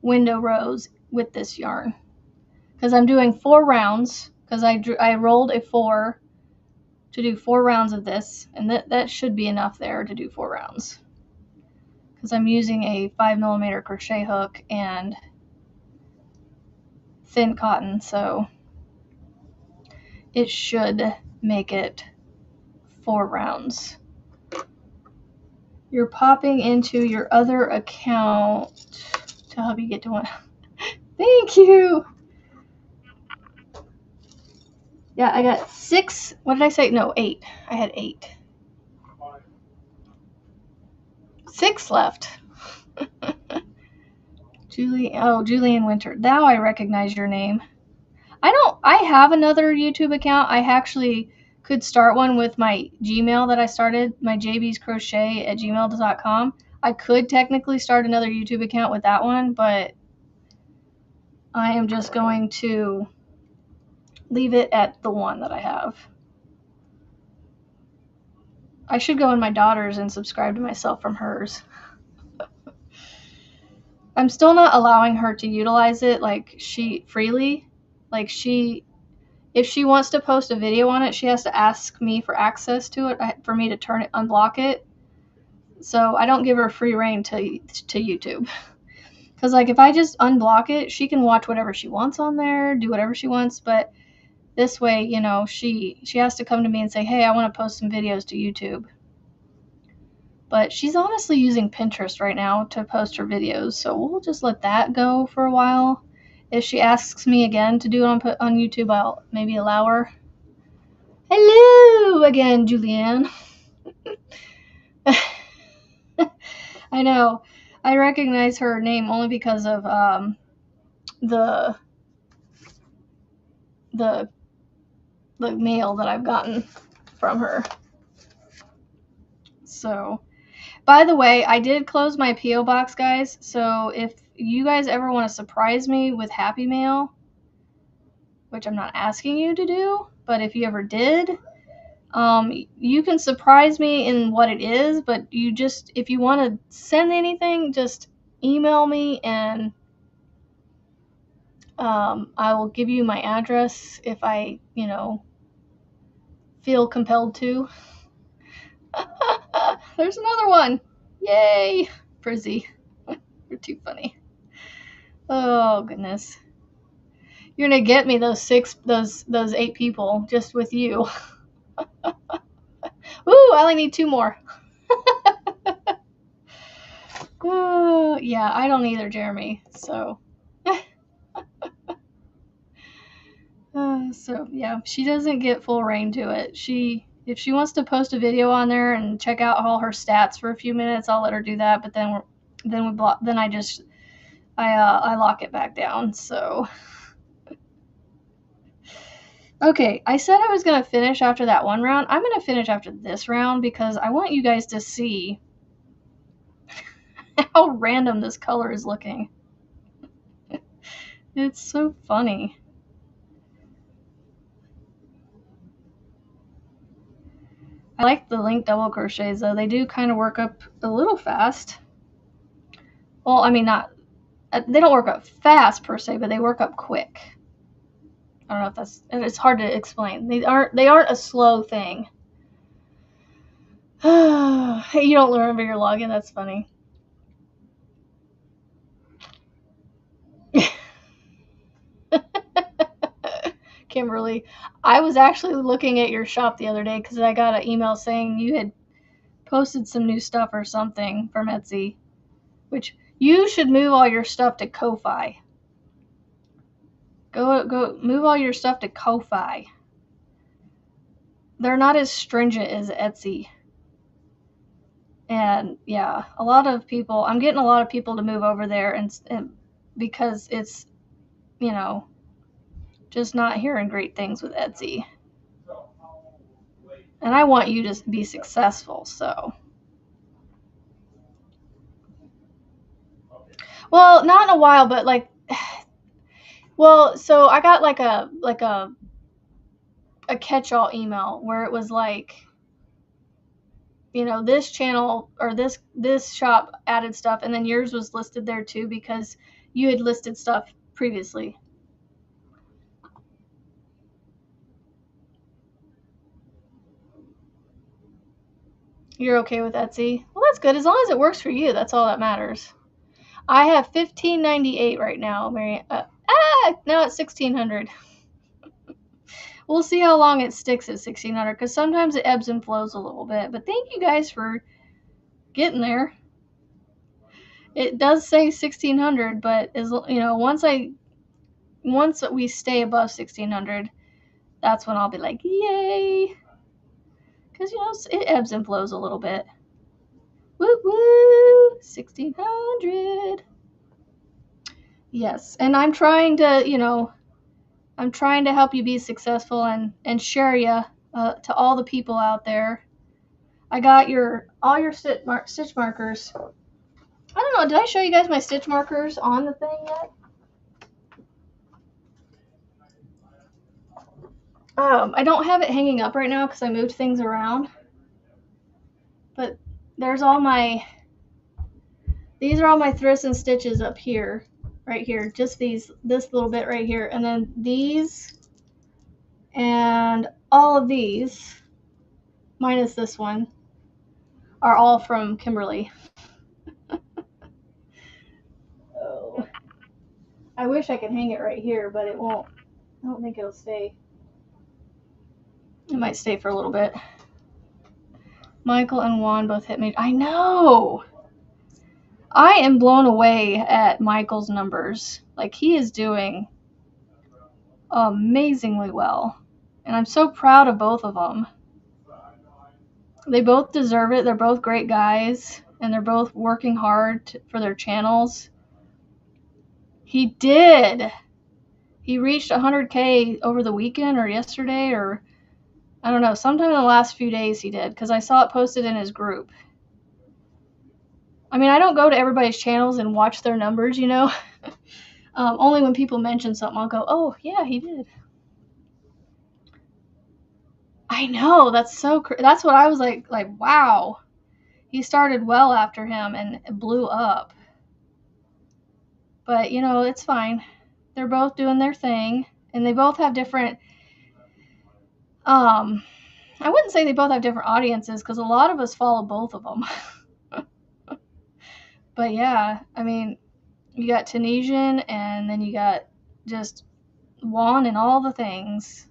window rows with this yarn. Because I'm doing 4 rounds, because I rolled a 4 to do 4 rounds of this, and that should be enough there to do 4 rounds. Because I'm using a 5mm crochet hook and thin cotton, so it should make it 4 rounds. You're popping into your other account to help you get to one. Thank you. Yeah, I got 6. What did I say? No, 8. I had 8. 6 left. Julian Winter. Now I recognize your name. I have another YouTube account. I actually could start one with my Gmail that I started, my jbscrochet@gmail.com. I could technically start another YouTube account with that one, but I am just going to leave it at the one that I have. I should go in my daughter's and subscribe to myself from hers. I'm still not allowing her to utilize it freely. If she wants to post a video on it, she has to ask me for access to it for me to unblock it. So I don't give her free reign to YouTube. Because if I just unblock it, she can watch whatever she wants on there, do whatever she wants. But this way, she has to come to me and say, hey, I want to post some videos to YouTube. But she's honestly using Pinterest right now to post her videos, so we'll just let that go for a while. If she asks me again to do it on YouTube, I'll maybe allow her. Hello again, Julianne. I know. I recognize her name only because of the mail that I've gotten from her. So, by the way, I did close my P.O. box, guys. So if you guys ever want to surprise me with Happy Mail, which I'm not asking you to do, but if you ever did, you can surprise me in what it is, but if you want to send anything, just email me and I will give you my address if I, feel compelled to. There's another one. Yay, Frizzy. You're too funny. Oh, goodness. You're going to get me those 8 people just with you. Ooh, I only need 2 more. Yeah, I don't either, Jeremy. So, so yeah, she doesn't get full reign to it. If she wants to post a video on there and check out all her stats for a few minutes, I'll let her do that. But then I lock it back down. So, okay, I said I was gonna finish after that one round. I'm gonna finish after this round because I want you guys to see how random this color is looking. It's so funny. I like the link double crochets though. They do kind of work up a little fast. Well, I mean, they don't work up fast per se, but they work up quick. I don't know if it's hard to explain. They aren't a slow thing. Hey, you don't remember your login? That's funny. Kimberly, I was actually looking at your shop the other day because I got an email saying you had posted some new stuff or something from Etsy, which you should move all your stuff to Ko-Fi. Go move all your stuff to Ko-Fi. they're not as stringent as Etsy. And yeah, a lot of people, I'm getting a lot of people to move over there and because it's, you know, just not hearing great things with Etsy. And I want you to be successful, so. Well, not in a while, but like, well, so I got like a catch-all email where it was like, you know, this channel or this shop added stuff, and then yours was listed there too because you had listed stuff previously. You're okay with Etsy? Well, that's good. As long as it works for you, that's all that matters. I have $15.98 right now, Mary. Now it's $1,600. We'll see how long it sticks at $1,600 because sometimes it ebbs and flows a little bit. But thank you guys for getting there. It does say 1,600, but as you know, once we stay above 1,600, that's when I'll be like, yay! Because you know it ebbs and flows a little bit. Woo woo! 1,600. Yes, and I'm trying to, you know, I'm trying to help you be successful and share you to all the people out there. I got all your stitch markers. I don't know. Did I show you guys my stitch markers on the thing yet? I don't have it hanging up right now because I moved things around. But there's all my. These are all my thrists and stitches up here, right here. Just this little bit right here, and then these, and all of these, minus this one, are all from Kimberly. Oh. I wish I could hang it right here, but it won't. I don't think it'll stay. It might stay for a little bit. Michael and Juan both hit me. I know! I am blown away at Michael's numbers. Like, he is doing amazingly well. And I'm so proud of both of them. They both deserve it. They're both great guys. And they're both working hard for their channels. He did! He reached 100K over the weekend or yesterday or I don't know, sometime in the last few days he did because I saw it posted in his group. I mean, I don't go to everybody's channels and watch their numbers, you know. Only when people mention something, I'll go, oh, yeah, he did. I know, that's that's what I was like, wow. He started well after him and it blew up. But, you know, it's fine. They're both doing their thing, and they both have different, I wouldn't say they both have different audiences because a lot of us follow both of them. But yeah, I mean, you got Tunisian and then you got just Juan and all the things.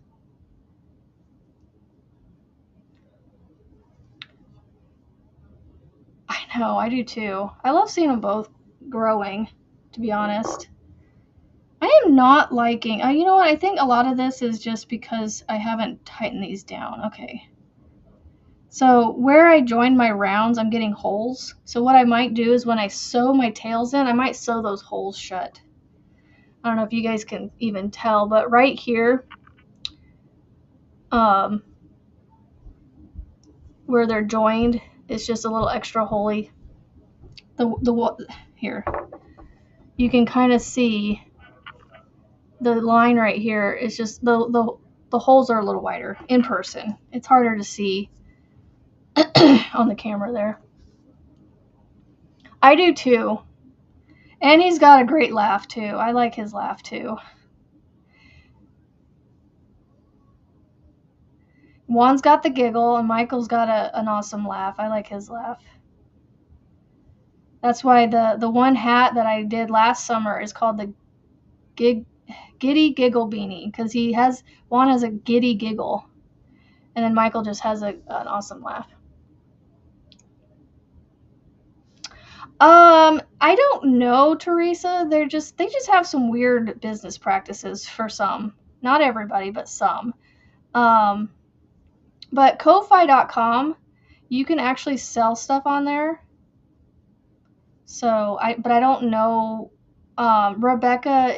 I know, I do too. I love seeing them both growing, to be honest. I am not liking, you know what, I think a lot of this is just because I haven't tightened these down. Okay. So where I joined my rounds, I'm getting holes. So what I might do is when I sew my tails in, I might sew those holes shut. I don't know if you guys can even tell, but right here, where they're joined, it's just a little extra holy. Here, you can kind of see the line right here. It's just the holes are a little wider in person. It's harder to see on the camera there. I do too. And he's got a great laugh too. I like his laugh too. Juan's got the giggle and Michael's got an awesome laugh. I like his laugh. That's why the one hat that I did last summer is called the Giddy Giggle Beanie because Juan has a giddy giggle, and then Michael just has an awesome laugh. I don't know, Teresa. They just have some weird business practices for some. Not everybody, but some. But Ko-Fi.com, you can actually sell stuff on there. So but I don't know. Rebecca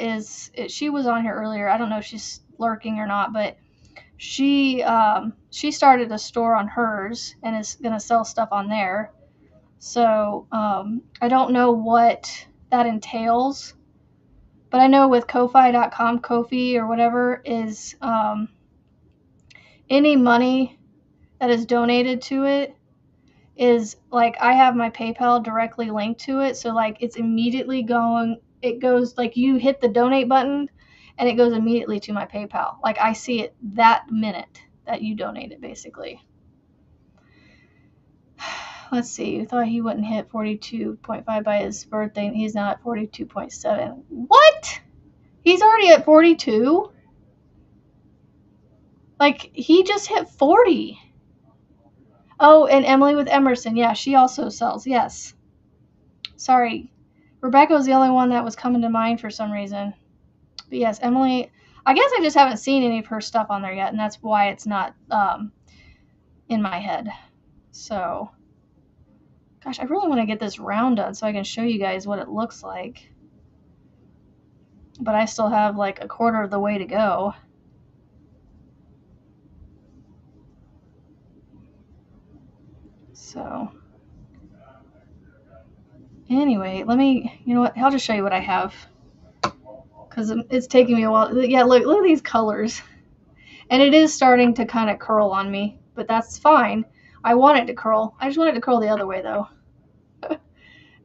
she was on here earlier. I don't know if she's lurking or not, but she started a store on hers and is gonna sell stuff on there. So I don't know what that entails, but I know with Ko-Fi.com, Ko-Fi or whatever is any money that is donated to it is like I have my PayPal directly linked to it, so like it's immediately going. It goes like you hit the donate button, and it goes immediately to my PayPal. Like I see it that minute that you donate it, basically. Let's see. I thought he wouldn't hit 42.5 by his birthday, and he's now at 42.7. What? He's already at 42? Like, he just hit 40. Oh, and Emily with Emerson. Yeah, she also sells. Yes. Sorry. Rebecca was the only one that was coming to mind for some reason. But yes, Emily, I guess I just haven't seen any of her stuff on there yet, and that's why it's not in my head. So, gosh, I really want to get this round done so I can show you guys what it looks like. But I still have like a quarter of the way to go. So, anyway, you know what? I'll just show you what I have. Because it's taking me a while. Yeah, look at these colors. And it is starting to kind of curl on me, but that's fine. I want it to curl. I just want it to curl the other way, though.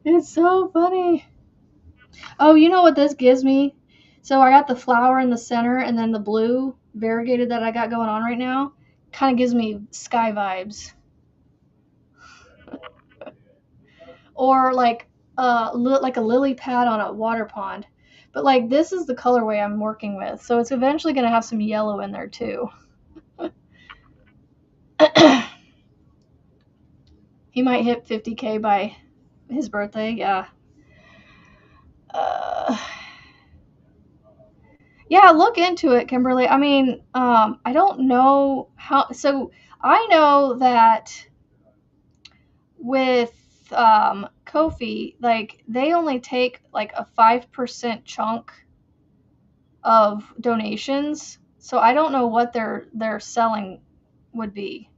It's so funny. Oh, you know what this gives me? So I got the flower in the center, and then the blue variegated that I got going on right now kind of gives me sky vibes. Or like a lily pad on a water pond. But like this is the colorway I'm working with, so it's eventually going to have some yellow in there too. He might hit 50K by his birthday, yeah. Yeah, look into it, Kimberly. I mean, I don't know how. So I know that with Ko-Fi, like they only take like a 5% chunk of donations. So I don't know what their selling would be,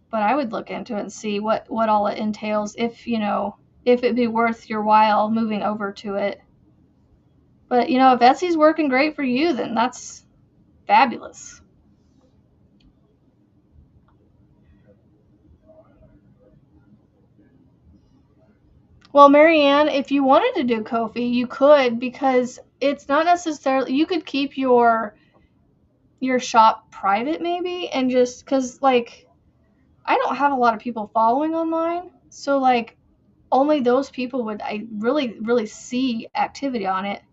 but I would look into it and see what all it entails. If if it'd be worth your while moving over to it. But if Etsy's working great for you, then that's fabulous. Well, Marianne, if you wanted to do Ko-Fi, you could, because it's not necessarily, you could keep your shop private maybe, and just because like I don't have a lot of people following on mine, so like only those people would I really see activity on it,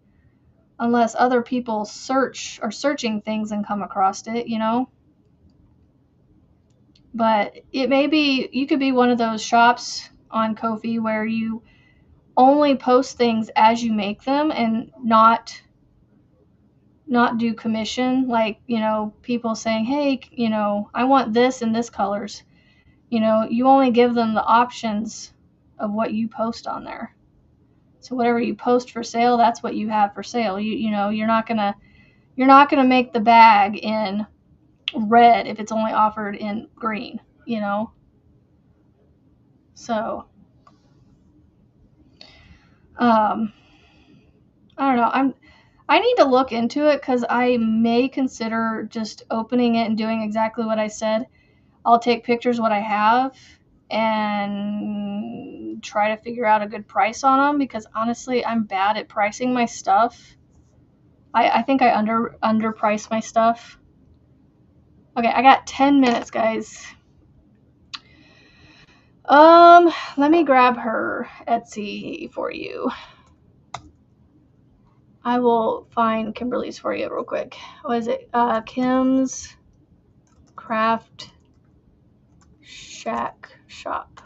unless other people are searching things and come across it. But it may be you could be one of those shops on Ko-Fi where you only post things as you make them and not do commission, like people saying, hey, I want this in this colors. You only give them the options of what you post on there. So whatever you post for sale, that's what you have for sale. You're not gonna make the bag in red if it's only offered in green. So I don't know. I need to look into it because I may consider just opening it and doing exactly what I said. I'll take pictures of what I have and try to figure out a good price on them, because honestly, I'm bad at pricing my stuff. I think I underprice my stuff. Okay, I got 10 minutes, guys. Let me grab her Etsy for you. I will find Kimberly's for you real quick. What is it? Kim's Craft Shack Shop.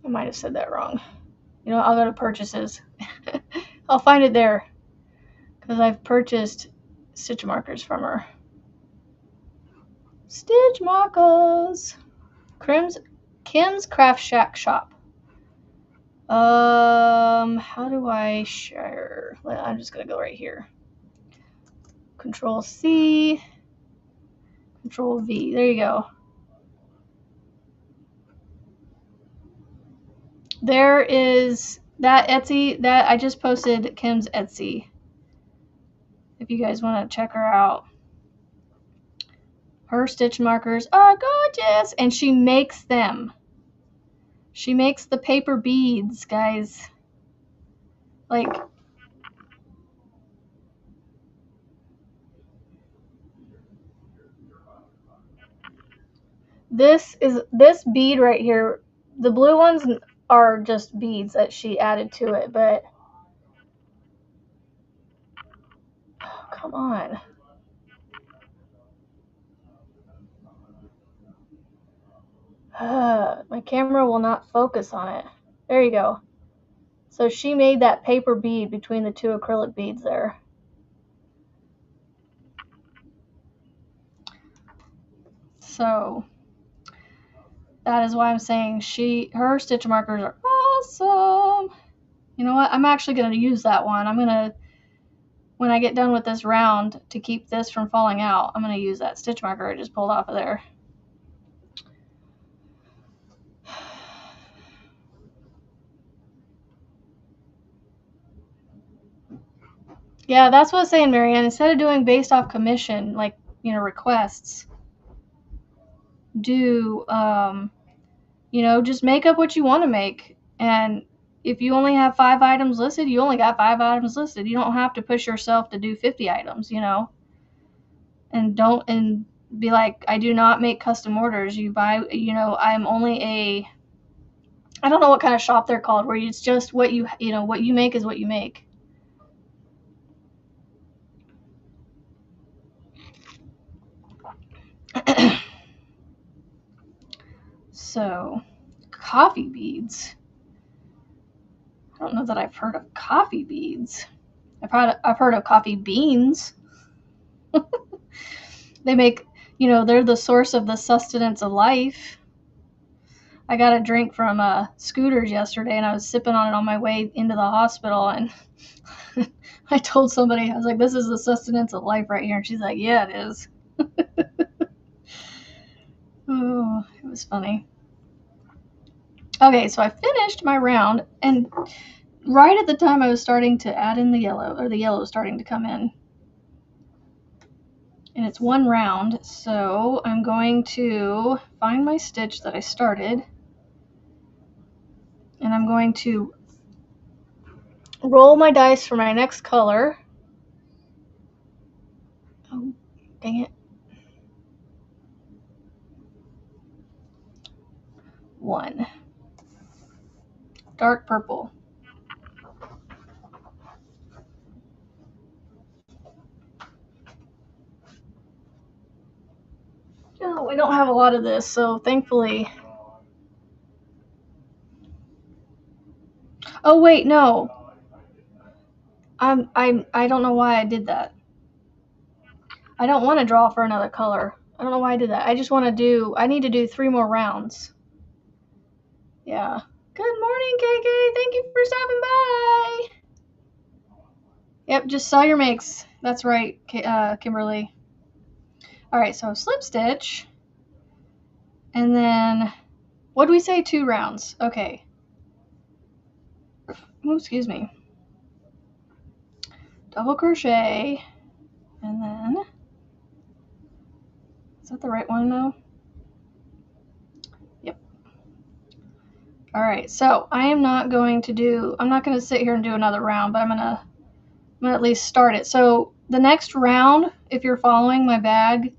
I might have said that wrong. I'll go to purchases. I'll find it there. because I've purchased stitch markers from her. Stitch markers. Kim's Craft Shack shop. How do I share? I'm just gonna go right here. Control C, Control V. There you go. There is that Etsy that I just posted Kim's Etsy. If you guys want to check her out. Her stitch markers are gorgeous, and she makes them. She makes the paper beads, guys. Like, this bead right here. The blue ones are just beads that she added to it, but oh, come on. My camera will not focus on it. There you go. So she made that paper bead between the two acrylic beads there. So that is why I'm saying her stitch markers are awesome. You know what? I'm actually going to use that one. When I get done with this round, to keep this from falling out, I'm going to use that stitch marker I just pulled off of there. Yeah, that's what I was saying, Marianne. Instead of doing based off commission, like, requests, do, just make up what you want to make. And if you only have 5 items listed, you only got 5 items listed. You don't have to push yourself to do 50 items, and be like, I do not make custom orders. You buy, I'm only I don't know what kind of shop they're called, where it's just what what you make is what you make. So, coffee beads. I don't know that I've heard of coffee beads. I've heard of coffee beans. They make, they're the source of the sustenance of life. I got a drink from Scooters yesterday, and I was sipping on it on my way into the hospital, and I told somebody, I was like, this is the sustenance of life right here. And she's like, yeah, it is. Oh, it was funny. Okay, so I finished my round, and right at the time I was starting to add in the yellow, or the yellow was starting to come in. And it's one round, so I'm going to find my stitch that I started, and I'm going to roll my dice for my next color. Oh, dang it. 1. Dark purple. Oh, we don't have a lot of this, so thankfully. Oh wait, no. I don't know why I did that. I don't want to draw for another color. I don't know why I did that. I just want to I need to do 3 more rounds. Yeah. Good morning, KK. Thank you for stopping by. Yep, just sell your makes. That's right, Kimberly. Alright, so slip stitch. And then, what do we say? 2 rounds. Okay. Oh, excuse me. Double crochet. And then, is that the right one though? Yep. Alright, so I'm not going to sit here and do another round, but I'm gonna at least start it. So the next round, if you're following my bag,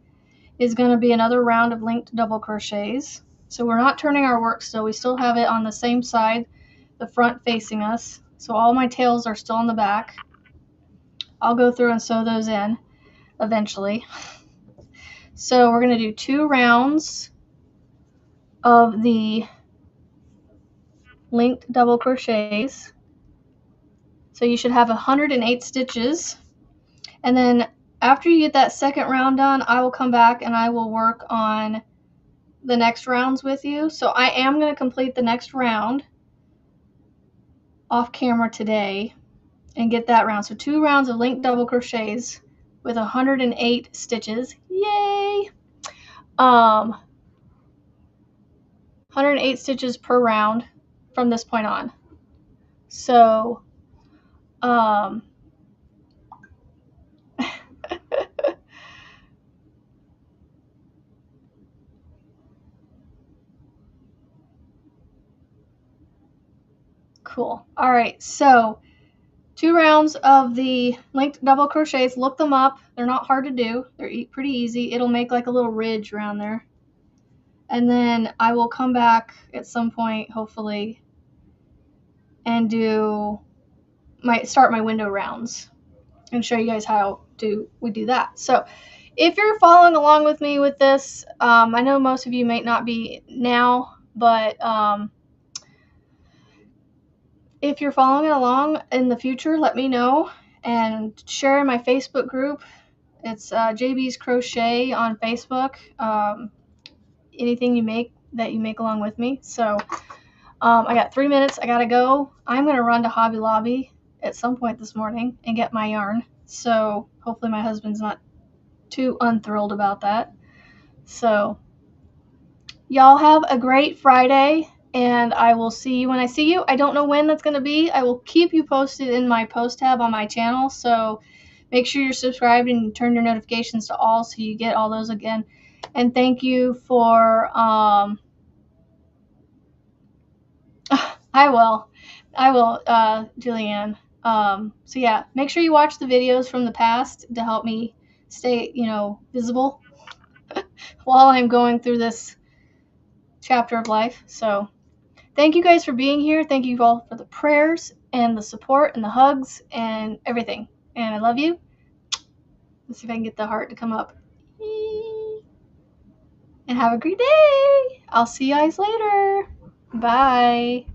is going to be another round of linked double crochets. So we're not turning our work still. We still have it on the same side, the front facing us. So all my tails are still on the back. I'll go through and sew those in eventually. So we're going to do 2 rounds of the linked double crochets. So you should have 108 stitches. And then after you get that second round done, I will come back and I will work on the next rounds with you. So I am going to complete the next round off camera today and get that round. So 2 rounds of linked double crochets with 108 stitches. Yay! 108 stitches per round from this point on. So, cool. All right, so 2 rounds of the linked double crochets. Look them up. They're not hard to do. They're pretty easy. It'll make like a little ridge around there. And then I will come back at some point, hopefully, and start my window rounds and show you guys how we do that. So if you're following along with me with this, I know most of you may not be now, but if you're following along in the future, let me know and share in my Facebook group. It's JB's Crochet on Facebook. Anything you make along with me. So I got 3 minutes. I gotta go. I'm gonna run to Hobby Lobby at some point this morning and get my yarn. So hopefully my husband's not too unthrilled about that. So y'all have a great Friday, and I will see you when I see you. I don't know when that's going to be. I will keep you posted in my post tab on my channel, so make sure you're subscribed and turn your notifications to all so you get all those again. And thank you for I will Julianne. So yeah, make sure you watch the videos from the past to help me stay, visible while I'm going through this chapter of life. So thank you guys for being here. Thank you all for the prayers and the support and the hugs and everything. And I love you. Let's see if I can get the heart to come up. And have a great day. I'll see you guys later. Bye.